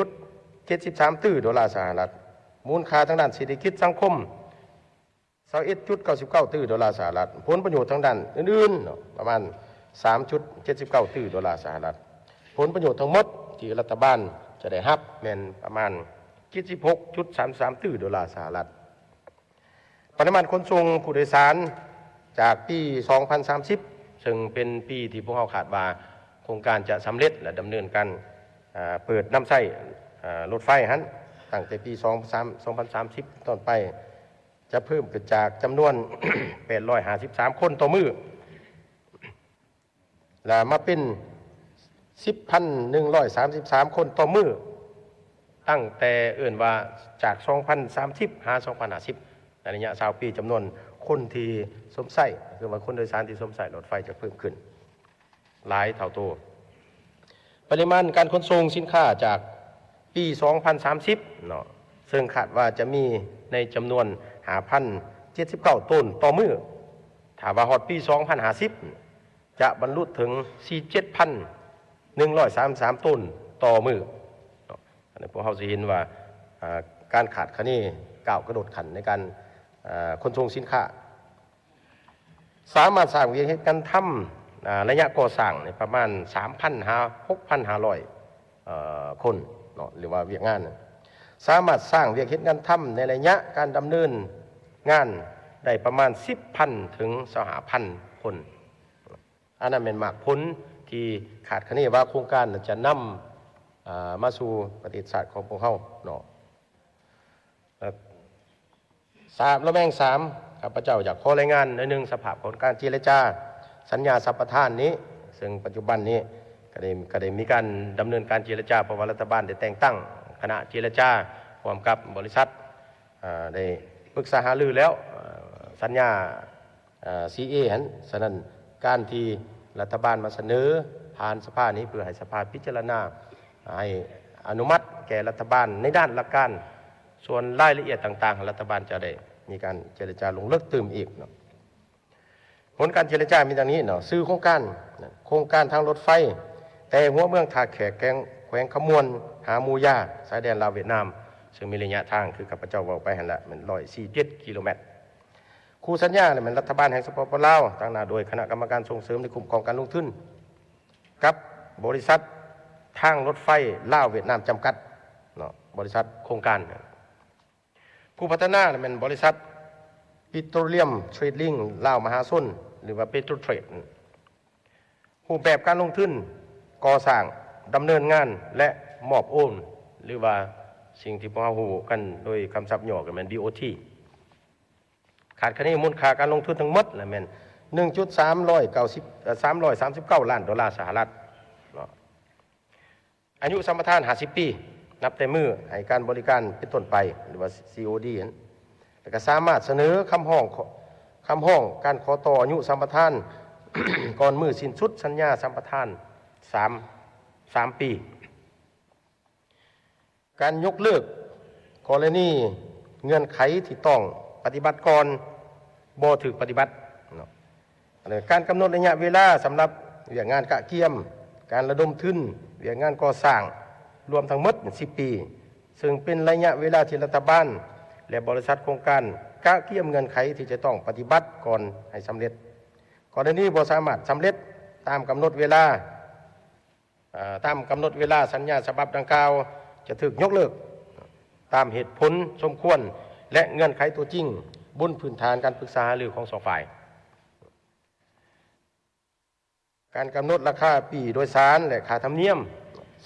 1.73 ตื้อดอลลาร์สหรัฐมูลค่าทางด้านเศรษฐกิจสังคม 21.99 ตื้อดอลลาร์สหรัฐผลประโยชน์ทางด้านอื่นๆประมาณ 3.79 ตื้อดอลลาร์สหรัฐผลประโยชน์ทั้งหมดที่รัฐบาลจะได้รับแม่นประมาณ 76.33 ตื้อดอลลาร์สหรัฐปริมาณขนส่งผู้โดยสารจากปี 2030 ซึ่งเป็นปีที่พวกเราคาดว่าโครงการจะสำเร็จและดำเนินการเปิดน้ำใช้รถไฟหันตั้งแต่ปี 2030 ต้นไปจะเพิ่มขึ้นจากจำนวน 853 คนต่อมื้อและมาเป็น 10,133 คนต่อมื้อตั้งแต่เอื่นว่าจาก 2030 หา 2050 ในระยะ20 ปีจำนวนคนที่สวมใส่คือว่าคนโดยสารที่สวมใส่รถไฟจะเพิ่มขึ้นหลายเท่าตัวปริมาณการขนส่งสินค้าจากปี 2030 เนาะซึ่งคาดว่าจะมีในจำนวน 5,079 ต้นต่อมื้อถ้าว่าฮอดปี 2050 จะบรรลุถึง 47,133 ต้นต่อมื้ออันนี้พวกเราจะเห็นว่าการขาดคะเนก้าวกระโดดขันในการขนส่งสินค้าสามารถสร้างวิกฤตการทำระยะก่อสร้างประมาณ 6,500 คนเนาะหรือว่าเวียกงานสามารถสร้างวิกฤตการทำในระยะการดำเนินงานได้ประมาณ 10,000 ถึง 25,000 คนอันนั้นเป็นมากผลที่ขาดคะเนว่าโครงการจะนำมาสู่ประวัติศาสตร์ของพวกเขาเนาะระแวง3ข้าพเจ้าอยากขอรายงานในหนึ่งสภาพของการเจรจาสัญญาสัมปทานนี้ซึ่งปัจจุบันนี้ก็ได้มีการดำเนินการเจรจาเพราะว่ารัฐบาลได้แต่งตั้งคณะเจรจาพร้อมกับบริษัทได้ปรึกษาหารือแล้วสัญญาCA หันฉะนั้นการที่รัฐบาลมาเสนอผ่านสภานี้เพื่อให้สภาพิจารณาให้อนุมัติแก่รัฐบาลในด้านหลักการส่วนรายละเอียดต่างๆรัฐบาลจะได้มีการเจรจาลงลึกตื่มอีกเนาะผลการเจรจามีดังนี้เนาะซื้อโครงการทางรถไฟแต่หัวเมืองท่าแขกแขวงขมวนหามูยาสายแดนลาวเวียดนามซึ่งมีระยะทางคือข้าพเจ้าบอกไปหันละมัน147 กิโลเมตรคู่สัญญาเนี่ยมันรัฐบาลแห่งสปป.ลาวตั้งหน้าโดยคณะกรรมการส่งเสริมและคุ้มครองการลงทุน กับบริษัททางรถไฟลาวเวียดนามจำกัดเนาะบริษัทโครงการผู้พัฒนาเป็นบริษัทปิโตรเลียมเทรดดิ้งลาวมหาชนหรือว่าเปโตรเทรดรูปแบบการลงทุนก่อสร้างดำเนินงานและมอบโอนหรือว่าสิ่งที่พวกเราหูกันโดยคำศัพท์ย่อกันเป็น BOT ขาดคะแนนมูลค่าการลงทุนทั้งหมดและแม่น339 ล้านดอลลาร์สหรัฐอายุสัมปทาน50 ปีนับแต่มือให้การบริการเป็นต้นไปหรือว่า COD แล้วก็สามารถเสนอคำห้องการขอต่ออายุสัมปทาน ก่อนมือสิ้นสุดสัญญาสัมปทาน3 ปี การยกเลิกกรณีเงื่อนไขที่ต้องปฏิบัติก่อนบ่ถูกปฏิบัติการกำหนดระยะเวลาสำหรับเวียกงานกะเกียมการระดมทุนเวียกงานก่อสร้างรวมทั้งหมด10 ปีซึ่งเป็นระยะเวลาที่รัฐบาลและบริษัทโครงการกะเกียมเงื่อนไขที่จะต้องปฏิบัติก่อนให้สำเร็จกรณีบ่สามารถสำเร็จตามกำหนดเวลาสัญญาฉบับดังกล่าวจะถูกยกเลิกตามเหตุผลสมควรและเงื่อนไขตัวจริงบนพื้นฐานการปรึกษาหารือของสองฝ่ายการกำหนดราคาปีโดยสารและค่าธรรมเนียม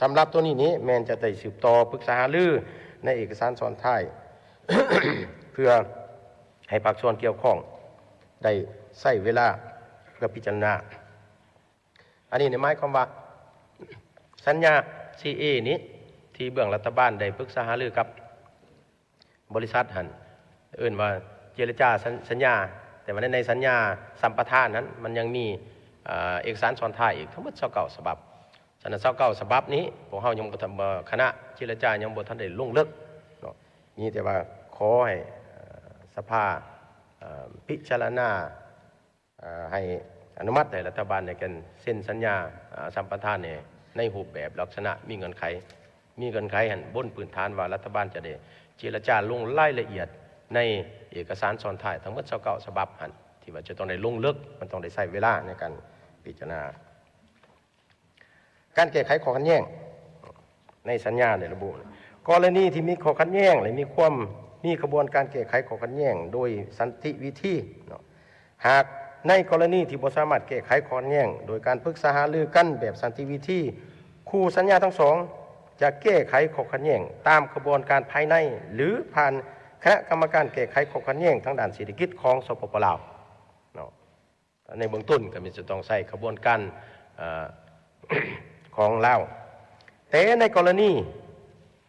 สำหรับตัวนี้แม้นจะได้สืบต่อปรึกษาหารือในเอกสารซ้อนท้าย เพื่อให้ภาคส่วนเกี่ยวข้องได้ใช้เวลาเพื่อพิจารณาอันนี้ในหมายความว่าสัญญา CA นี้ที่เบื้องรัฐบาลได้ปรึกษาหารือกับบริษัทหันเอื่นว่าเจรจาสัญญาแต่ว่าในสัญญาสัมปทานนั้นมันยังมีเอกสารซ้อนท้ายอีกทั้งหมด29 ฉบับฉะนั้น29 ฉบับนี้พวกเฮายังบ่ทำคณะเจรจายังบ่ทันได้ลงลึกเนาะมีแต่ว่าขอให้สภาพิจารณาให้อนุมัติให้รัฐบาลในการเซ็นสัญญาสัมปทานในรูปแบบลักษณะมีเงื่อนไขหันบนพื้นฐานว่ารัฐบาลจะได้เจรจาลงรายละเอียดในเอกสารซ้อนท้ายทั้งหมด29 ฉบับหันที่ว่าจะต้องได้ลงลึกมันต้องได้ใช้เวลาในการพิจารณาการแก้ไขข้อขัดแย้งในสัญญาในระบุกรณีที่มีข้อขัดแย้งหรือมีกระบวนการแก้ไขข้อขัดแย้งโดยสันติวิธีหากในกรณีที่บ่สามารถแก้ไขข้อขัดแย้งโดยการปรึกษาหารือกันแบบสันติวิธีคู่สัญญาทั้งสองจะแก้ไขข้อขัดแย้งตามกระบวนการภายในหรือผ่านคณะกรรมการแก้ไขข้อขัดแย้งทางด้านเศรษฐกิจของสปป.ลาวในเบื้องต้นก็มีจะต้องใช้กระบวนการของลาวแต่ในกรณี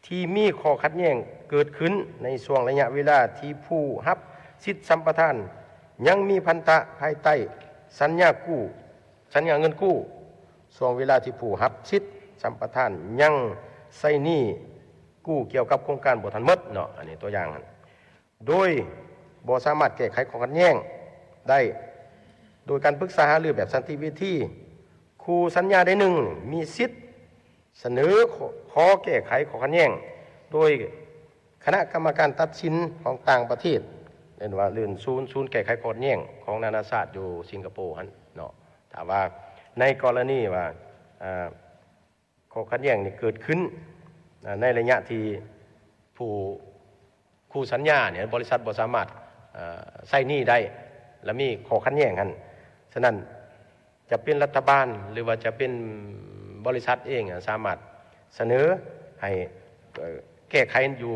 ที่มีข้อขัดแย้งเกิดขึ้นในช่วงระยะเวลาที่ผู้รับสิทธิสัมปทานยังมีพันธะภายใต้สัญญาเงินกู้ช่วงเวลาที่ผู้รับสิทธิสัมปทานยังใช้หนี้กู้เกี่ยวกับโครงการบ่ทันหมดเนาะอันนี้ตัวอย่างโดยบ่สามารถแก้ไขข้อขัดแย้งได้โดยการปรึกษาหารือแบบสันติวิธีคู่สัญญาใดหนึ่งมีสิทธิ์เสนอขอแก้ไขข้อขัดแย้งโดยคณะกรรมการตัดสินของต่างประเทศเรียกว่าเรื่องศูนย์แก้ไขข้อขัดแย้งของนานาชาติอยู่สิงคโปร์เนาะถามว่าในกรณีว่าข้อขัดแย้งนี่เกิดขึ้นในระยะที่ผู้คู่สัญญาเนี่ยบริษัทบ่สามารถใช้หนี้ได้และมีข้อขัดแย้งกันฉะนั้นจะเป็นรัฐบาลหรือว่าจะเป็นบริษัทเองสามารถเสนอให้แก้ไขอยู่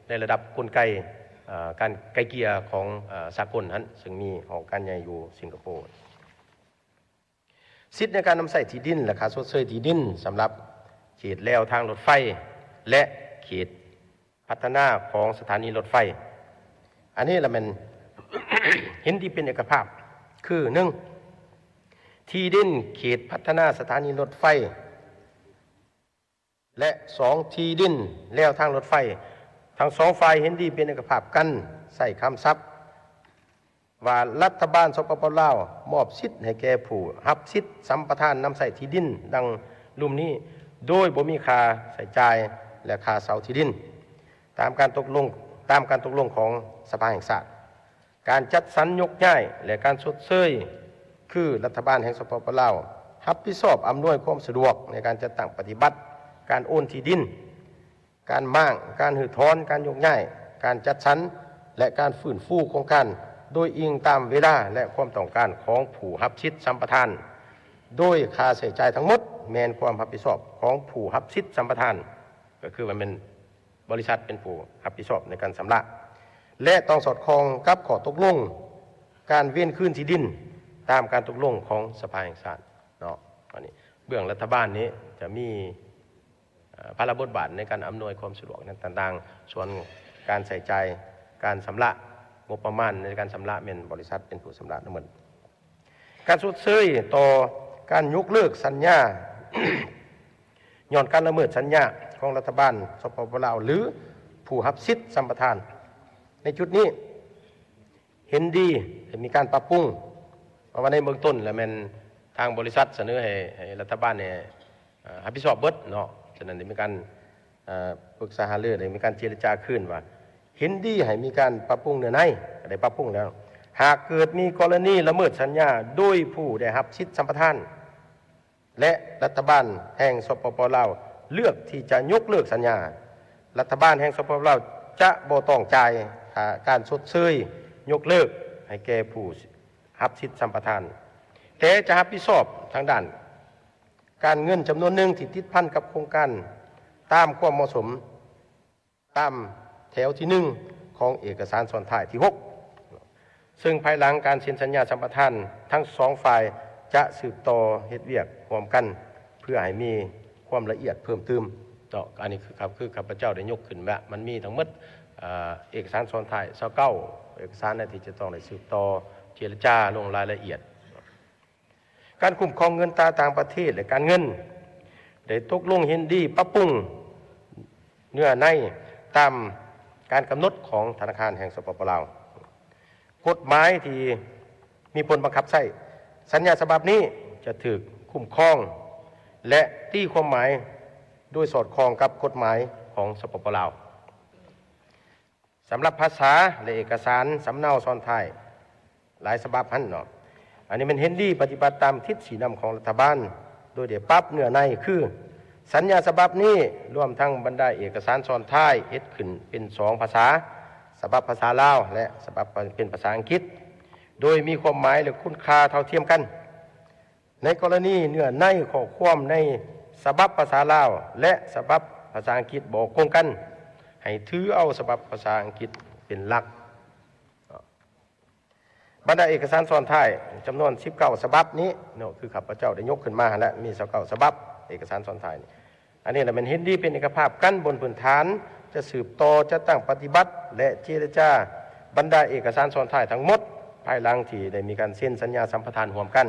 ในระดับกลไกการไกลเกลี่ยของสากลนั้นซึ่งมีหอการใหญ่อยู่สิงคโปร์สิทธิในการนำใช้ที่ดินและค่าชดเชยที่ดินสำหรับเขตแนวทางรถไฟและเขตพัฒนาของสถานีรถไฟอันนี้ละมัน เห็นที่เป็นเอกภาพคือ1ที่ดินเขตพัฒนาสถานีรถไฟและ2ที่ดินแนวทางรถไฟทั้งสองฝ่ายเห็นดีเป็นเอกภาพกันใส่คำศัพท์ว่ารัฐบาลสปป.ลาวมอบสิทธิ์ให้แก่ผู้รับสิทธิ์สัมปทานนำใส่ที่ดินดังลุ่มนี้โดยบ่มีค่าใช้จ่ายและค่าเสาที่ดินตามการตกลงของสภาแห่งชาติการจัดสรรยกย้ายและการชดเชยคือรัฐบาลแห่งสปป.ลาว รับผิดชอบอำนวยความสะดวกในการจัดตั้งปฏิบัติการโอนที่ดินการมั่างการหือถอนการยกย้ายการจัดสรรและการฟื้นฟูโครงการโดยอิงตามเวลาและความต้องการของผู้รับสิทธิสัมปทานโดยค่าใช้จ่ายทั้งหมดแมนความรับผิดชอบของผู้รับสิทธิสัมปทานก็คือมันเป็นบริษัทเป็นผู้รับผิดชอบในการชำระและต้องสอดคล้องกับข้อตกลงการเว้นคืนที่ดินตามการตกลงของสภาแห่งชาติเนาะอันนี้เบื้องรัฐบาลนี้จะมีพระบทบาทในการอำนวยความสะดวกนั้นต่างๆส่วนการใส่ใจการชำระงบประมาณในการชำระเป็นบริษัทเป็นผู้ชำระทั้งหมดการชดเชยต่อการยกเลิกสัญญา ย้อนการละเมิดสัญญาของรัฐบาลสปปลาวหรือผู้รับสิทธิสัมปทานในจุดนี้เห็นดีมีการปรับปรุงเพราะว่าในเบื้องต้นแล้วมันทางบริษัทเสนอให้รัฐบาลเนี่ยรับผิดชอบเบิดเนาะฉะนั้นได้มีการปรึกษาหารือได้มีการเจรจาขึ้นว่าเห็นดีให้มีการปรับปรุงเนื้อในได้ปรับปรุงแล้วหากเกิดมีกรณีละเมิดสัญญาโดยผู้ได้รับสิทธิสัมปทานและรัฐบาลแห่งสปปลาวเลือกที่จะยกเลิกสัญญารัฐบาลแห่งสปปลาวจะบ่ต้องจ่ายการชดเชยยกเลิกให้แก่ผู้รับสิทธิสัมปทานแต่จะรับผิดชอบทางด้านการเงินจำนวนหนึ่งที่ติดพันกับโครงการตามความเหมาะสมตามแถวที่1ของเอกสารส่วนท้ายที่6ซึ่งภายหลังการเซ็นสัญญาสัมปทานทั้ง2ฝ่ายจะสืบต่อเฮ็ดเวียกร่วมกันเพื่อให้มีความละเอียดเพิ่มเติมต่ออันนี้คือข้าพเจ้าได้ยกขึ้นว่ามันมีทั้งหมดเอกสารส่วนท้าย29เอกสารที่จะต้องได้สืบต่อเจรจาลงรายละเอียดการคุ้มครองเงินตราต่างประเทศและการเงินได้ตกลงเห็นดีปรับปรุงเนื้อในตามการกำหนดของธนาคารแห่งสปปลาวกฎหมายที่มีผลบังคับใช้สัญญาฉบับนี้จะถูกคุ้มครองและตีความหมายโดยสอดคล้องกับกฎหมายของสปปลาวสำหรับภาษาและเอกสารสำเนาซ้อนท้ายหลายฉบับหันเนาะอันนี้มันเห็นดีปฏิบัติตามทิศสีนำของรัฐบาลโดยเดี๋ยวปรับเนื้อในคือสัญญาฉบับนี้รวมทั้งบรรดาเอกสารซ้อนท้ายเฮ็ดขึ้นเป็น2ภาษาฉบับภาษาลาวและฉบับเป็นภาษาอังกฤษโดยมีความหมายและคุณค่าเท่าเทียมกันในกรณีเนื้อในข้อความในฉบับภาษาลาวและฉบับภาษาอังกฤษบ่ตรงกันให้ถือเอาฉบับภาษาอังกฤษเป็นหลักบรรดาเอกสารซ้อนท้ายจำนวน19ฉบับนี้เนาะคือข้าพเจ้าได้ยกขึ้นมาและมี19ฉบับเอกสารซ้อนท้ายอันนี้แหละมันเห็นดีเป็นเอกภาพกันบนพื้นฐานจะสืบต่อจะตั้งปฏิบัติและเจรจาบรรดาเอกสารซ้อนท้ายทั้งหมดภายหลังที่ได้มีการเซ็นสัญญาสัมปทานร่วมกัน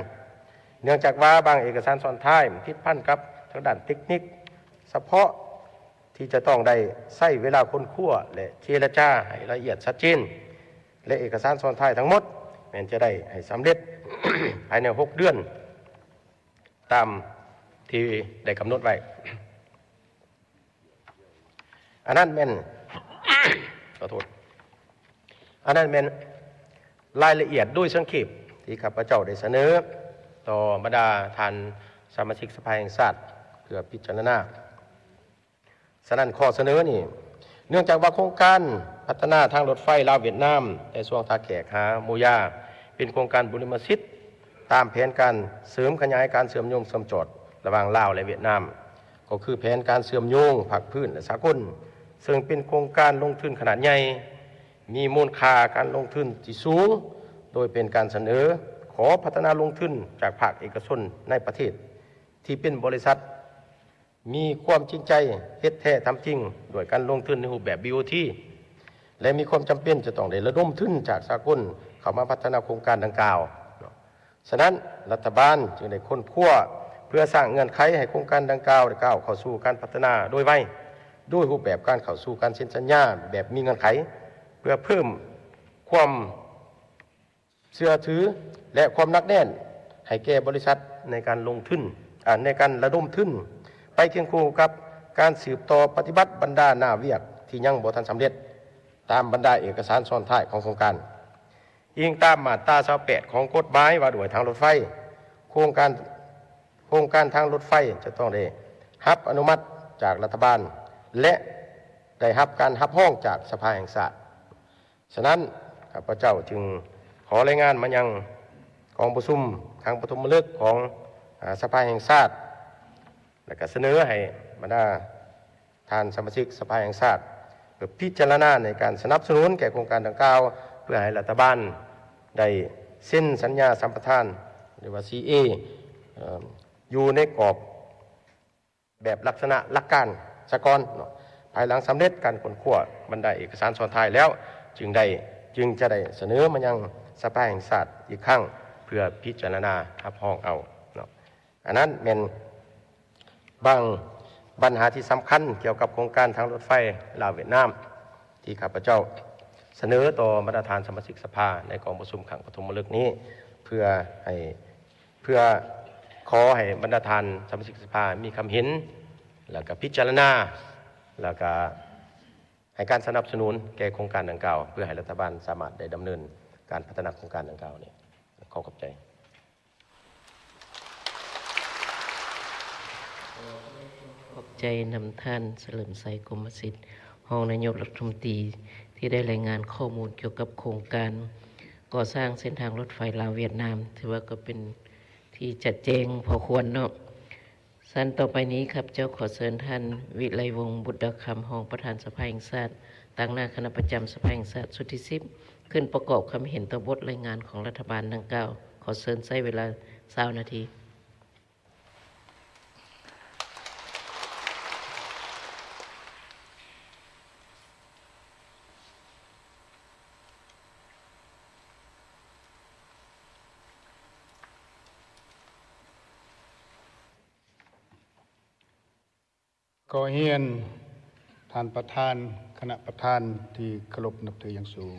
เนื่องจากว่าบางเอกสารซ้อนท้ายทิศพันกับทางด้านเทคนิคเฉพาะที่จะต้องได้ใช้เวลาค้นคว้าและเจรจาให้ละเอียดชัดเจนและเอกสารซ้อนท้ายทั้งหมดแม้จะได้ให้สำเร็จ ภายใน6 เดือนตามที่ได้กำหนดไว้อันนั้นแม่น ขอโทษอันนั้นแม่นรายละเอียดด้วยสังเขปที่ข้าพเจ้าได้เสนอต่อบรรดาท่านสมาชิกสภาแห่งชาติเพื่อพิจารณาฉะนั้นข้อเสนอนี่เนื่องจากว่าโครงการพัฒนาทางรถไฟลาวเวียดนามในช่วงท่าแขกหาโมยาเป็นโครงการบุรณสิทธิ์ตามแผนการเสริมขยายการเชื่อมโยงเชื่อมจอดระหว่างลาวและเวียดนามก็คือแผนการเชื่อมโยงภาคพื้นและสากลซึ่งเป็นโครงการลงทุนขนาดใหญ่มีมูลค่าการลงทุนที่สูงโดยเป็นการเสนอขอพัฒนาลงทุนจากภาคเอกชนในประเทศที่เป็นบริษัทมีความจริงใจเฮ็ดแท้ทำจริงโดยการลงทุนในรูปแบบ BOT และมีความจำเป็นจะต้องได้ระดมทุนจากสากลเข้ามาพัฒนาโครงการดังกล่าวฉะนั้นรัฐบาลจึงได้ค้นคว้าเพื่อสร้างเงื่อนไขให้โครงการดังกล่าวได้ก้าวเข้าสู่การพัฒนาโดยไวด้วยรูปแบบการเข้าสู่การเซ็นสัญญาแบบมีเงื่อนไขเพื่อเพิ่มความเชื่อถือและความหนักแน่นให้แก่บริษัทในการลงทุนในการระดมทุนไปเคียงคู่กับการสืบต่อปฏิบัติบรรดาหน้าเวียกที่ยังบ่ทันสำเร็จตามบรรดาเอกสารซ้อนท้ายของโครงการอิงตามมาตรา28ของกฎหมายว่าด้วยทางรถไฟโครงการ โครงการทางรถไฟจะต้องได้รับอนุมัติจากรัฐบาลและได้รับการรับรองจากสภาแห่งชาติฉะนั้นข้าพเจ้าจึงขอรายงานมายังกองประชุมทางปฐมฤกษ์ของสภาแห่งชาติและก็เสนอให้บรรดาท่านสมาชิกสภาแห่งชาติเพื่อพิจารณาในการสนับสนุนแก่โครงการดังกล่าวเพื่อให้รัฐบาลได้เซ็นสัญญาสัมปทานหรือว่า CA อยู่ในกรอบแบบลักษณะหลักการสกลภายหลังสำเร็จการขนขวบรรดาเอกสารซ้อนท้ายแล้วจึงจะได้เสนอมายังสภาแห่งชาติอีกครั้งเพื่อพิจารณารับรองเอาอันนั้นเป็นบางปัญหาที่สำคัญเกี่ยวกับโครงการทางรถไฟลาวเวียดนามที่ข้าพเจ้าเสนอต่อมาตรฐานสมาชิกสภาในกองประชุมครั้งปฐมฤกษ์นี้เพื่อขอให้บรรดาท่านสมาชิกสภามีคำเห็นแล้วก็พิจารณาแล้วก็ให้การสนับสนุนแก่โครงการดังกล่าวเพื่อให้รัฐบาลสามารถได้ดำเนินการพัฒนาโครงการดังกล่าวนี้ขอขอบใจขอบใจนำท่านเฉลิมไสกรมสิทธิ์รองนายกรัฐมนตรีที่ได้รายงานข้อมูลเกี่ยวกับโครงการก่อสร้างเส้นทางรถไฟลาวเวียดนามถือว่าก็เป็นที่จัดแจงพอควรเนาะสั้นต่อไปนี้ครับเจ้าขอเชิญท่านวิไลวงศ์บุตรคำรองประธานสภาแห่งชาติตั้งหน้าคณะประจำสภาแห่งชาติสุดที่10ขึ้นประกอบคำเห็นต่อบทรายงานของรัฐบาลดังกล่าวขอเชิญใช้เวลา20 นาทีก็เฮียนท่านประธานคณะประธานที่เคารพนับถืออย่างสูง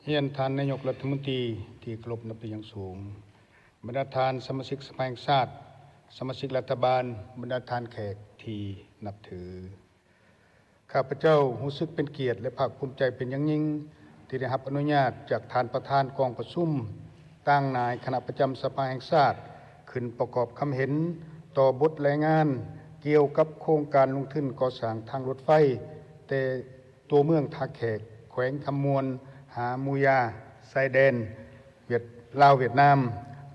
เฮียนท่านนายกรัฐมนตรีที่เคารพนับถืออย่างสูงบรรดาท่านสมาชิกสภาแห่งชาติสมาชิกรัฐบาลบรรดาท่านแขกที่นับถือข้าพเจ้ารู้สึกเป็นเกียรติและภาคภูมิใจเป็นอย่างยิ่งที่ได้รับอนุญาตจากท่านประธานกองประชุมตั้งนายคณะประจำสภาแห่งชาติขึ้นประกอบคำเห็นต่อบทรายงานเกี่ยวกับโครงการลงทุนก่อสร้างทางรถไฟแต่ตัวเมืองท่าแขกแขวงคำมวนหามูยาชายแดนลาวเวียดนาม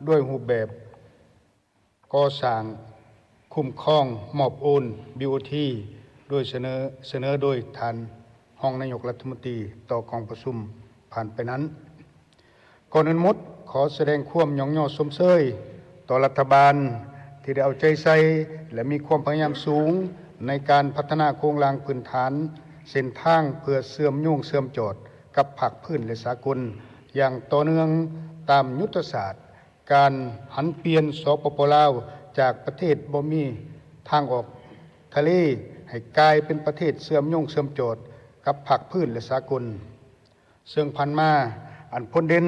ด้วยรูปแบบก่อสร้างคุ้มครองมอบโอน BOT โดยเสนอโดยท่านรองนายกรัฐมนตรีต่อกองประชุมผ่านไปนั้นก่อนอื่นหมดขอแสดงความยองย่อสมเชยต่อรัฐบาลที่ได้เอาใจใส่และมีความพยายามสูงในการพัฒนาโครงสร้างพื้นฐานเส้นทางเพื่อเชื่อมโยงเชื่อมจอดกับภาคพื้นและสากลอย่างต่อเนื่องตามยุทธศาสตร์การหันเปลี่ยนสปป.ลาวจากประเทศบ่มีทางออกทะเลให้กลายเป็นประเทศเชื่อมโยงเชื่อมจอดกับภาคพื้นและสากลซึ่งผ่านมาอันพ้นเด่น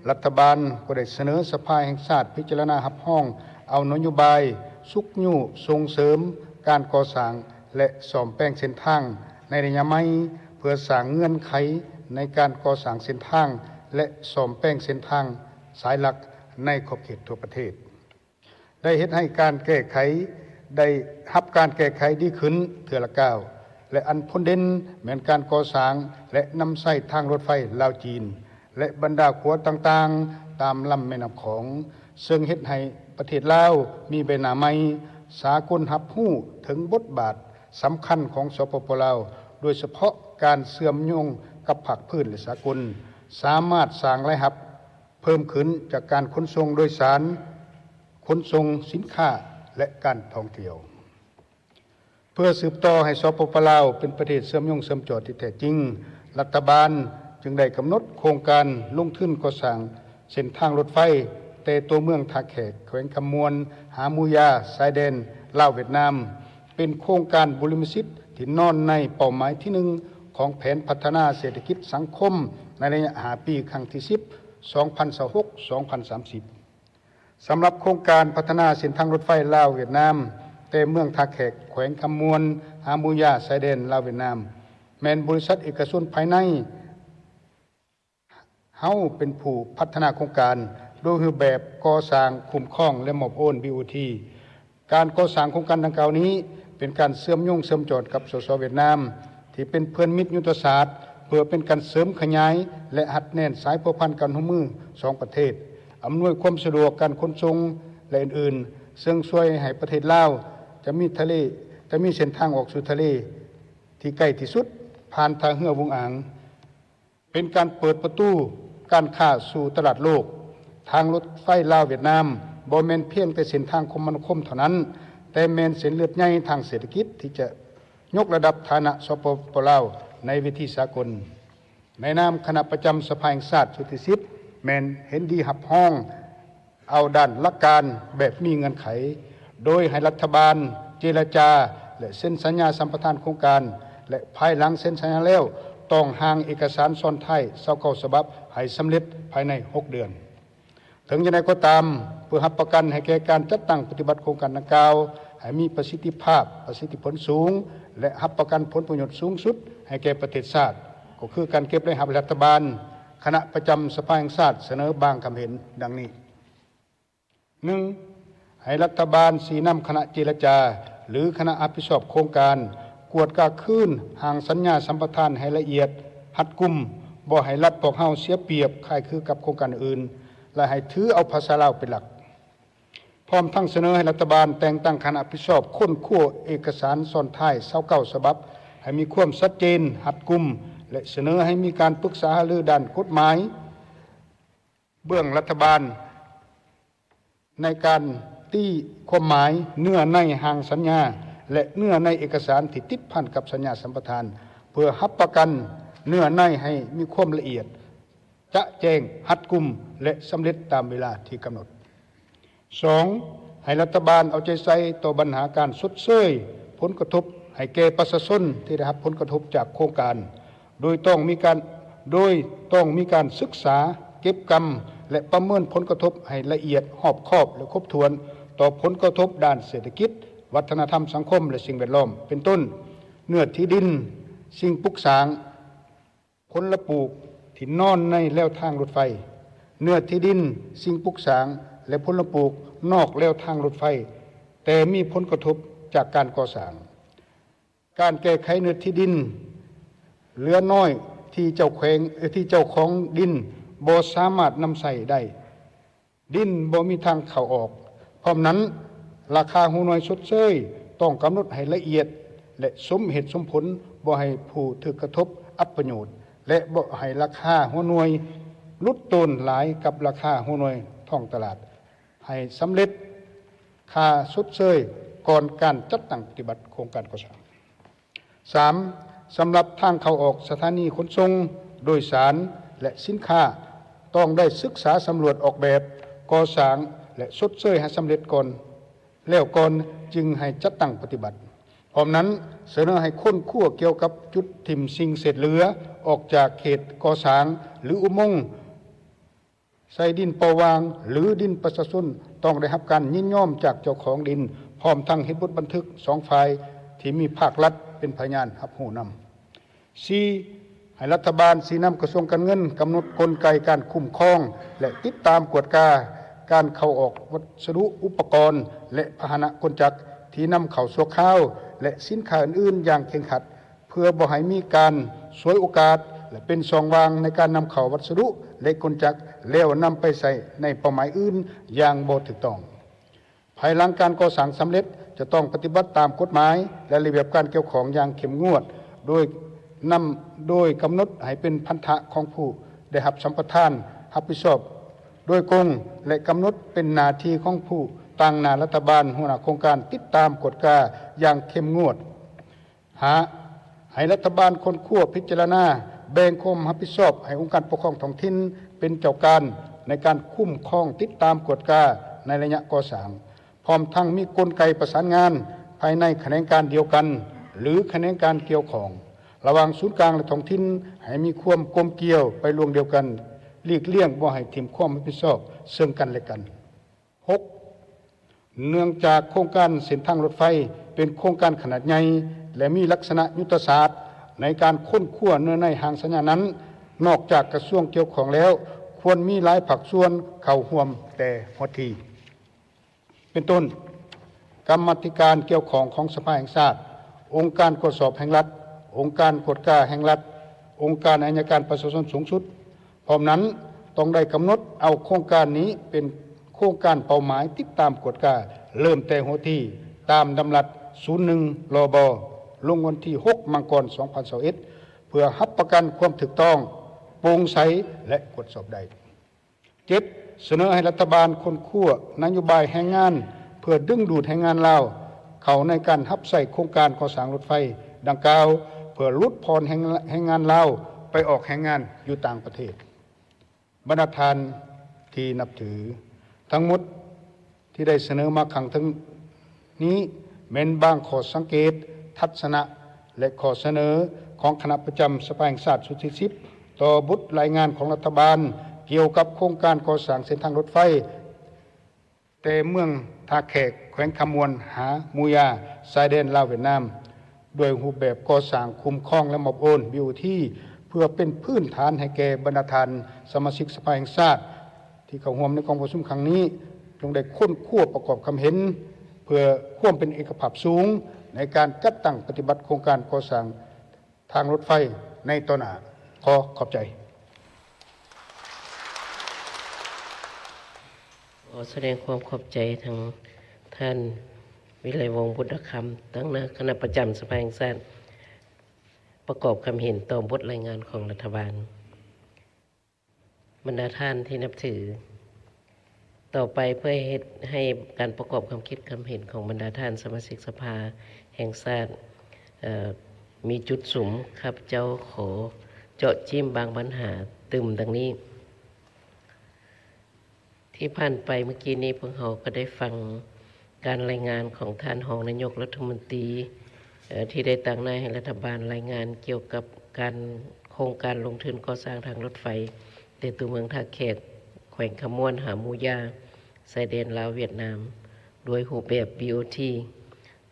รัฐบาลก็ได้เสนอสภาแห่งชาติพิจารณารับรองเอานโยบายสุกยุส่งเสริมการก่อสร้างและซ่อมแปลงเส้นทางในระยะใหม่เพื่อสร้างเงื่อนไขในการก่อสร้างเส้นทางและซ่อมแปลงเส้นทางสายหลักในขอบเขตทั่วประเทศได้เฮ็ดให้การแก้ไขได้รับการแก้ไขดีขึ้นเทื่อละก้าวและอันพ้นเด่นเหมือนการก่อสร้างและนำใช้ทางรถไฟลาวจีนและบรรดาขัวต่างๆตามลำแม่น้ำของซึ่งเฮ็ดให้ประเทศลาวมีใบหน้าใหม่สากลรับรู้ถึงบทบาทสำคัญของสปป.ลาวโดยเฉพาะการเชื่อมโยงกับภาคพื้นและสากลสามารถสร้างรายรับเพิ่มขึ้นจากการขนส่งโดยสารขนส่งสินค้าและการท่องเที่ยวเพื่อสืบต่อให้สปป.ลาวเป็นประเทศเชื่อมโยงเชื่อมจอดที่แท้จริงรัฐบาลจึงได้กำหนดโครงการลงทุนก่อสร้างเส้นทางรถไฟแต่ตัวเมืองท่าแขกแขวงคำมวนหามูยาชายแดนลาวเวียดนามเป็นโครงการบุริมสิทธิ์ที่นอนในเป้าหมายที่1ของแผนพัฒนาเศรษฐกิจสังคมในระยะ5 ปีครั้งที่10 2026-2030 สำหรับโครงการพัฒนาเส้นทางรถไฟลาวเวียดนามแต่เมืองท่าแขกแขวงคำมวนหามูยาชายแดนลาวเวียดนามแม้นบริษัทเอกชนภายในเฮาเป็นผู้พัฒนาโครงการ โดยรูปแบบก่อสร้างคุ้มครองและมอบโอน BOT การก่อสร้างโครงการดังกล่าวนี้เป็นการเชื่อมโยงเชื่อมจดกับสสเวียดนามที่เป็นเพื่อนมิตรยุทธศาสตร์เพื่อเป็นการเสริมขยายและหัดแน่นสายพัวพันกันร่วมมือสองประเทศอำนวยความสะดวกการขนส่งและอื่นๆซึ่งช่วยให้ประเทศลาวจะมีเส้นทางออกสู่ทะเลที่ใกล้ที่สุดผ่านทางเรือวงอ่างเป็นการเปิดประตูการค้าสู่ตลาดโลกทางรถไฟลาวเวียดนามบ่แม่นเพียงแต่เส้นทางคมนาคมเท่านั้นแต่แม่นเส้นเลือดใหญ่ทางเศรษฐกิจที่จะยกระดับฐานะสปป.ลาวในเวทีสากลในนามคณะประจำสภาแห่งชาติสุทธิสิทธิ์แม่นเห็นดีหับห้องเอาด้านหลักการแบบมีเงื่อนไขโดยให้รัฐบาลเจรจาและเซ็นสัญญาสัมปทานโครงการและภายหลังเซ็นสัญญาแล้วต้องห่างเอกสารซ้อนท้าย29ฉบับให้สำเร็จภายใน6 เดือนถึงอย่างไรก็ตามเพื่อรับประกันให้แก่การจัดตั้งปฏิบัติโครงการดังกล่าวให้มีประสิทธิภาพประสิทธิผลสูงและรับประกันผลประโยชน์สูงสุดให้แก่ประเทศชาติก็คือการเก็บและหับรัฐบาลคณะประจำสภาแห่งชาติเสนอบางคำเห็นดังนี้ 1. ให้รัฐบาลสีน้ำคณะเจรจาหรือคณะอภิชอบโครงการกวดกาคืนห่างสัญญาสัมปทานให้ละเอียดหัดกุมบ่ให้รัฐพวกเฮาเสียเปรียบคล้ายคือกับโครงการอื่นและให้ถือเอาภาษาลาวเป็นหลักพร้อมทั้งเสนอให้รัฐบาลแต่งตั้งคณะอภิชอบค้นคว้าเอกสารซ้อนท้าย29ฉบับให้มีความชัดเจนหัดกุมและเสนอให้มีการปรึกษาหารือด้านกฎหมายเบื้องรัฐบาลในการตีความหมายเนื้อในห่างสัญญาและเนื้อในเอกสารที่ติดพันกับสัญญาสัมปทานเพื่อรับประกันเนื้อในให้มีความละเอียดจะแจ้งหัดกุมและสำเร็จตามเวลาที่กำหนด 2. ให้รัฐบาลเอาใจใส่ต่อปัญหาการชดเชยผลกระทบให้แก่ประชาชนที่ได้รับผลกระทบจากโครงการโดยต้องมีการศึกษาเก็บกรรมและประเมินผลกระทบให้ละเอียดรอบคอบและครบถ้วนต่อผลกระทบด้านเศรษฐกิจวัฒนธรรมสังคมและสิ่งแวดล้อมเป็นต้นเนื้อที่ดินสิ่งปลูกสร้างผลปลูกที่นอนในแนวทางรถไฟเนื้อที่ดินสิ่งปลูกสร้างและผลปลูกนอกแนวทางรถไฟแต่มีผลกระทบจากการก่อสร้างการแก้ไขเนื้อที่ดินเหลือน้อยที่เจ้าของดินบ่สามารถนำใส่ได้ดินบ่มีทางเข้าออกพร้อมนั้นราคาหูหน่วยชดเชยต้องกำหนดให้ละเอียดและสมเหตุสมผลบ่ให้ผู้ถูกกระทบอับประโยชน์และบ่ให้ราคาหัวหน่วยลดต้นหลายกับราคาหัวหน่วยท้องตลาดให้สำเร็จค่าชดเชยก่อนการจัดตั้งปฏิบัติโครงการก่อสร้าง 3. สำหรับทางเข้าออกสถานีขนส่งโดยสารและสินค้าต้องได้ศึกษาสำรวจออกแบบก่อสร้างและชดเชยให้สำเร็จก่อนแล้วก่อนจึงให้จัดตั้งปฏิบัติพร้อมนั้นเสนอให้ค้นคว้าเกี่ยวกับจุดถิ่มสิ่งเศษเหลือออกจากเขตก่อสร้างหรืออุโมงค์ใส่ดินปวางหรือดินประชาชนต้องได้รับการยินยอมจากเจ้าของดินพร้อมทั้งเฮ็ดบทบันทึก2ฝ่ายที่มีภาครัฐเป็นพยานรับรู้นำ 4. ให้รัฐบาลสีน้ำกระทรวงการเงินกำหนดกลไกการคุ้มครองและติดตามกวดการเข้าออกวัสดุอุปกรณ์และพาหนะกลจักรที่นำเข้าชั่วคราวและสินค้าอื่นๆอย่างเคร่งครัดเพื่อบ่ให้มีการฉวยโอกาสและเป็นช่องว่างในการนำเข้าวัสดุและกลจักรแล้วนำไปใส่ในเป้าหมายอื่นอย่างบ่ถูกต้องภายหลังการก่อสร้างสำเร็จจะต้องปฏิบัติตามกฎหมายและระเบียบการเกี่ยวของอย่างเข้มงวดโดยกำหนดให้เป็นพันธะของผู้ได้รับสัมปทานรับผิดชอบโดยกงและกำหนดเป็นหน้าที่ของผู้ตั้งหน้ารัฐบาลหัวหน้าโครงการติดตามกฎกาอย่างเข้มงวดให้รัฐบาลค้นคว้าพิจารณาแบ่งความรับผิดชอบให้องค์การปกครองท้องถิ่นเป็นเจ้าการในการคุ้มครองติดตามกฎกาในระยะก่อสร้างพร้อมทั้งมีกลไกประสานงานภายในแขนงการเดียวกันหรือแขนงการเกี่ยวของระหว่างศูนย์กลางและท้องถิ่นให้มีความกลมเกลียวไปรวงเดียวกันหลีกเลี่ยงบ่ให้ทิ่มความรับผิดชอบซึ่งกันและกัน 6. เนื่องจากโครงการเส้นทางรถไฟเป็นโครงการขนาดใหญ่และมีลักษณะยุทธศาสตร์ในการค้นคว้าเนื้อในห่างสัญญานั้นนอกจากกระทรวงเกี่ยวของแล้วค ควรมีหลายภาคส่วนเข้าร่วมแต่หัวทีเป็นต้นกรรมาธิการเกี่ยวของสภาแห่งชาติองค์การตรวจสอบแห่งรัฐองค์การกฎกาแห่งรัฐองค์การอัยการประชาชนสูงสุดพร้อมนั้นต้องได้กำหนดเอาโครงการนี้เป็นโครงการเป้าหมายติดตามกฎกาเริ่มแต่หัวที่ตามดำรัส01 ลบ ลงวันที่ 6 มังกร 2021 เพื่อรับประกันความถูกต้องโปร่งใสและตรวจสอบได้ 7. เสนอให้รัฐบาลค้นคว้านโยบายแรงงานเพื่อดึงดูดแรงงานลาวเข้าในการรับใช้โครงการก่อสร้างรถไฟดังกล่าวเพื่อลดผ่อนแรงงานลาวไปออกแรงงานอยู่ต่างประเทศบรรดาท่านที่นับถือทั้งหมดที่ได้เสนอมาข้างทั้งนี้แม้นบางข้อสังเกตทัศนะและข้อเสนอของคณะประจำสภาแห่งชาติสุดที่10ต่อบทรายงานของรัฐบาลเกี่ยวกับโครงการก่อสร้างเส้นทางรถไฟแต่เมืองท่าแขกแขวงคำมวนหามูยาชายแดนลาวเวียดนามโดยรูปแบบก่อสร้างคุ้มครองและมอบโอน BOT เพื่อเป็นพื้นฐานให้แก่บรรดาท่านสมาชิกสภาแห่งชาติที่เข้าร่วมในกองประชุมครั้งนี้จงได้ค้นคว้าประกอบความเห็นเพื่อความเป็นเอกภาพสูงในการจัดตั้งปฏิบัติโครงการก่อสร้างทางรถไฟในต่อหน้าขอบใจขอแสดงความขอบใจทางท่านวิไลวงศ์บุตรคำตั้งคณะประจำสภาแห่งชาติประกอบคำเห็นต่อบทรายงานของรัฐบาลบรรดาท่านที่นับถือต่อไปเพื่อให้การประกอบความคิดความเห็นของบรรดาท่านสมาชิกสภาแห่งชาติมีจุดสุมครับเจ้าขอเจาะจิ้มบางปัญหาตึมดังนี้ที่ผ่านไปเมื่อกี้นี้พวกเราก็ได้ฟังการรายงานของท่านรองนายกรัฐมนตรีที่ได้ตั้งหน้าให้รัฐบาลรายงานเกี่ยวกับการโครงการลงทุนก่อสร้างทางรถไฟในตัวเมืองท่าแขกแขวงขมวนหามูยาชายแดนลาวเวียดนามโดยรูปแบบ BOT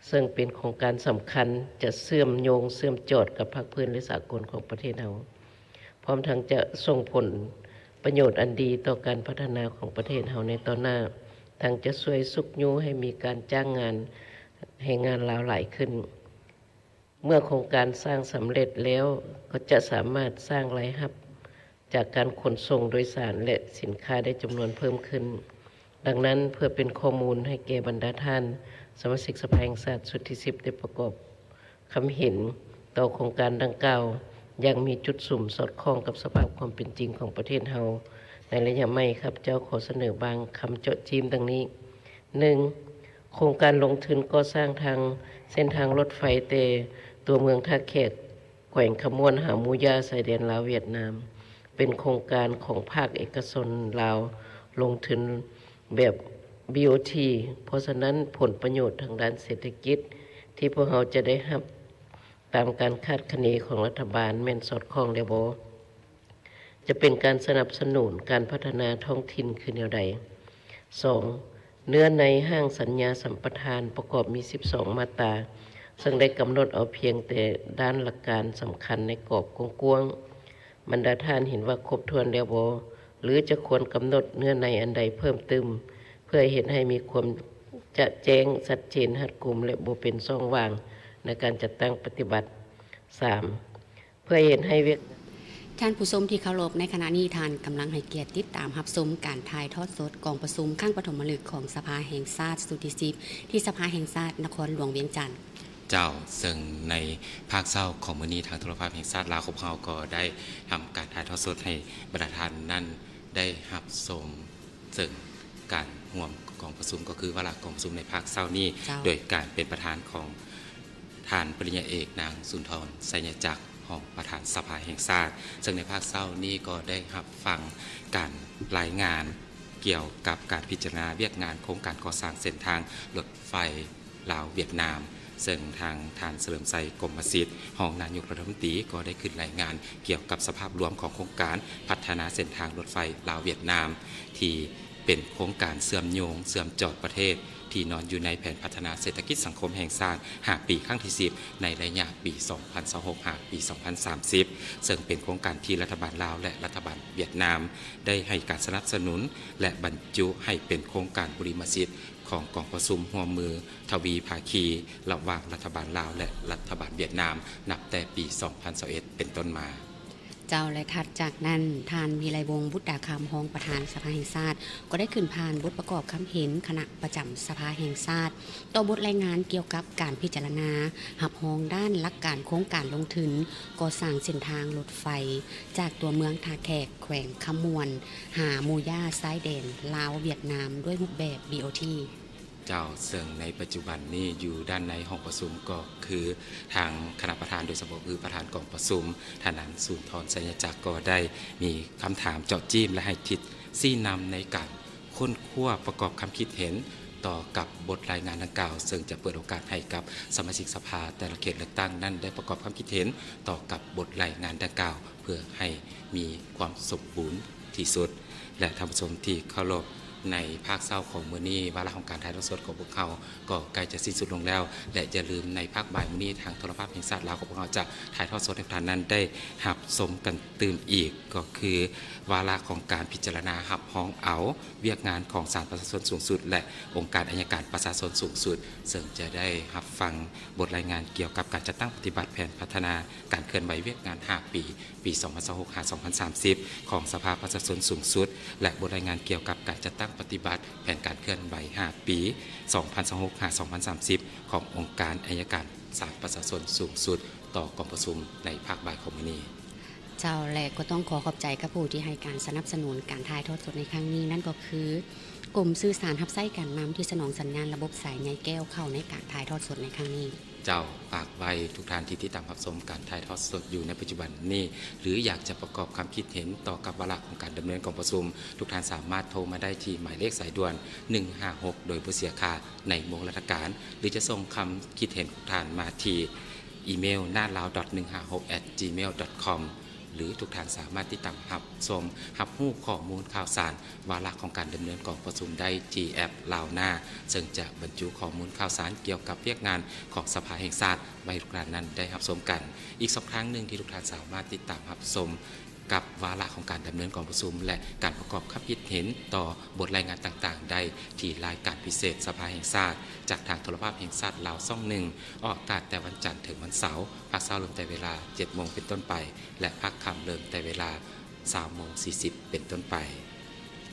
ซึ่งเป็นโครงการสำคัญจะเชื่อมโยงเชื่อมจอดกับภาคพื้นและสากลของประเทศเราพร้อมทั้งจะส่งผลประโยชน์อันดีต่อการพัฒนาของประเทศเราในตอนหน้าทั้งจะช่วยสุกยูให้มีการจ้างงานให้งานลาวหลายขึ้นเมื่อโครงการสร้างสำเร็จแล้วก็จะสามารถสร้างรายรับจากการขนส่งโดยสารและสินค้าได้จำนวนเพิ่มขึ้นดังนั้นเพื่อเป็นข้อมูลให้แก่บรรดาท่านสมาชิกสภาแห่งชาติสุดที่10ได้ประกอบคำเห็นต่อโครงการดังกล่าวยังมีจุดสุ่มสอดคล้องกับสภาพความเป็นจริงของประเทศเราในระยะไม่ครับเจ้าขอเสนอบางคำเจาะจิ้มดังนี้ 1. โครงการลงทุนก่อสร้างทางเส้นทางรถไฟเตตัวเมืองท่าแขกแขวงขมวนหามูยาชายแดนลาวเวียดนามเป็นโครงการของภาคเอกชนลาวลงทุนแบบ BOT เพราะฉะนั้นผลประโยชน์ทางด้านเศรษฐกิจที่พวกเราจะได้รับตามการคาดคะเนของรัฐบาลแม่นสอดคล้องแล้วบ่จะเป็นการสนับสนุนการพัฒนาท้องถิ่นคือแนวใด 2. เนื้อในห้างสัญญาสัมปทานประกอบมี12มาตราซึ่งได้กำหนดเอาเพียงแต่ด้านหลักการสำคัญในกรอบกว้างๆบรรดาท่านเห็นว่าครบถ้วนแล้วบ่หรือจะควรกำหนดเนื้อในอันใดเพิ่มเติมเพื่อเห็นให้มีความจะแจ้งชัดเจนรัดกุมและบ่เป็นช่องว่างในการจัดตั้งปฏิบัติ 3. เพื่อเห็นให้ท่านผู้ชมที่เคารพในขณะนี้ท่านกำลังให้เกียรติติดตามรับชมการถ่ายทอดสดกองประชุมข้างปฐมฤกษ์ของสภาแห่งชาติสุดที่10ที่สภาแห่งชาตินครหลวงเวียงจันทร์เจ้าซึ่งในภาคเศร้าของมื้อนี้ทางโทรภาพแห่งชาติลาวของเราก็ได้ทำการถ่ายทอดสดให้บรรดาท่านนั้นได้รับชมซึ่งการร่วมกองประชุมก็คือวาระกองประชุมในภาคเศร้านี้โดยการเป็นประธานของท่านปริญญาเอกนางสุนทรไสยจักรของประธานสภาแห่งชาติซึ่งในภาคเศร้านี้ก็ได้รับฟังการรายงานเกี่ยวกับการพิจารณาเวียกงานโครงการก่อสร้างเส้นทางรถไฟลาวเวียดนามซึ่งทางท่านเฉลิมชัยกรมสิทธิ์รองนายกรัฐมนตรีก็ได้ขึ้นรายงานเกี่ยวกับสภาพรวมของโครงการพัฒนาเส้นทางรถไฟลาวเวียดนามที่เป็นโครงการเชื่อมโยงเชื่อมจอดประเทศ ที่นอนอยู่ในแผนพัฒนาเศรษฐกิจสังคมแห่งชาติ5 ปีครั้งที่ 10 ในระยะปี 2026 ปี 2030 ซึ่งเป็นโครงการที่รัฐบาลลาวและรัฐบาลเวียดนามได้ให้การสนับสนุนและบรรจุให้เป็นโครงการบริมสิทธิ์ของกองประชุมร่วมมือทวีภาคีระหว่างรัฐบาลลาวและรัฐบาลเวียดนามนับแต่ปี 2021 เป็นต้นมาเจ้าและถัดจากนั้นทานวีไลวงศ์บุตรดาคำรองประธานสภาแห่งชาติก็ได้ขึ้นผ่านบทประกอบคำเห็นคณะประจำสภาแห่งชาติต่อบทรายงานเกี่ยวกับการพิจารณาหับห้องด้านหลักการโครงการลงทุนก่อสร้างเส้นทางรถไฟจากตัวเมืองท่าแขกแขวงขมวนหามูย่าซ้ายแดนลาวเวียดนามด้วยรูปแบบ BOTเจ้าซึ่งในปัจจุบันนี้อยู่ด้านในห้องประชุมก็คือทางคณะประธานโดยเฉพาะคือประธานกองประชุมท่านนั้นสุนทรสัญจักรก็ได้มีคำถามเจาะจิ้มและให้ทิศชี้นำในการค้นคว้าประกอบความคิดเห็นต่อกับบทรายงานดังกล่าวซึ่งจะเปิดโอกาสให้กับสมาชิกสภาแต่ละเขตเลือกตั้งนั้นได้ประกอบความคิดเห็นต่อกับบทรายงานดังกล่าวเพื่อให้มีความสมบูรณ์ที่สุดและท่านผู้ชมที่เคารพในภาคเศร้าของมื้อนี้วาระของการถ่ายทอดสดของพวกเขาก็ใกล้จะสิ้นสุดลงแล้วและอย่าลืมในภาคบ่ายมื้อนี้ทางโทรภาพแห่งชาติลาวของพวกเราจะถ่ายทอดสดให้ท่านนั้นได้รับชมกันตื่มอีกก็คือวาระของการพิจารณารับห้องเอาเวียกงานของศาลประชาชนสูงสุดและองค์การอัยการประชาชนสูงสุดซึ่งจะได้รับฟังบทรายงานเกี่ยวกับการจัดตั้งปฏิบัติแผนพัฒนาการเคลื่อนไหวเวียกงาน5 ปี 2026-2030 ของสภาประชาชนสูงสุดและบทรายงานเกี่ยวกับการจัดตั้งปฏิบัติแผนการเคลื่อนไหว5 ปี 2026-2030 ขององค์การอัยการศาลประชาชนสูงสุดต่อกองประชุมในภาคบ่ายของมื้อนี้เจ้าและก็ต้องขอบใจกับผู้ที่ให้การสนับสนุนการถ่ายทอดสดในครั้งนี้นั่นก็คือกรมสื่อสารทับไส้การนำที่สนองสัญญาณระบบสายใยแก้วเข้าในการถ่ายทอดสดในครั้งนี้เจ้าฝากไว้ทุกท่านที่ติดตามรับชมการถ่ายทอดสดอยู่ในปัจจุบันนี้หรืออยากจะประกอบความคิดเห็นต่อกับวาระของการดำเนินกองประชุมทุกท่านสามารถโทรมาได้ที่หมายเลขสายด่วน156โดยบ่เสียค่าในโมงราชการหรือจะส่งคำคิดเห็นของท่านมาที่อีเมลnatlao.156@gmail.com หรือทุกท่านสามารถติดตามรับชมรับรู้ข้อมูลข่าวสารวาระของการดำเนินกองประชุมได้ที่แอปลาวหน้าซึ่งจะบรรจุข้อมูลข่าวสารเกี่ยวกับเวียกงานของสภาแห่งชาติไว้ทุกท่านนั้นได้รับชมกันอีก2ครั้งหนึ่งที่ทุกท่านสามารถติดตามรับชมกับวาระของการดำเนินกองประชุมและการประกอบความคิดเห็นต่อบทรายงานต่างๆได้ที่รายการพิเศษสภาแห่งชาติจากทางโทรภาพแห่งชาติลาวช่อง1ออกอากาศแต่วันจันทร์ถึงวันเสาร์ภาคเช้าเริ่มแต่เวลา 7 โมงเป็นต้นไปและภาคค่ำเริ่มแต่เวลา 3:40 เป็นต้นไป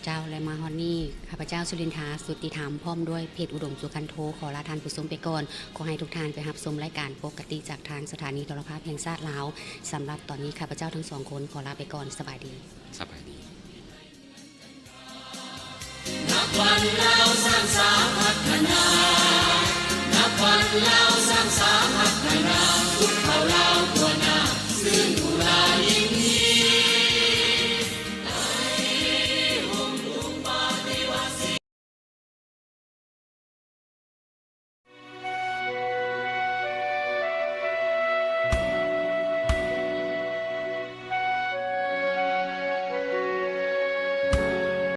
เจ้าและมาฮอนนี่ข้าพเจ้าสุรินทราสุติธรรมพร้อมด้วยเพจอุดมสุขันโทขอลาทานผู้ชมไปก่อนขอให้ทุกท่านไปรับชมรายการปกติจากทางสถานีโทรภาพแห่งชาติลาวสำหรับตอนนี้ข้าพเจ้าทั้ง2คนขอลาไปก่อนสบายดีสบายดีนับวันเราสร้างสรรค์พัฒนานับวันเราสร้างสรรค์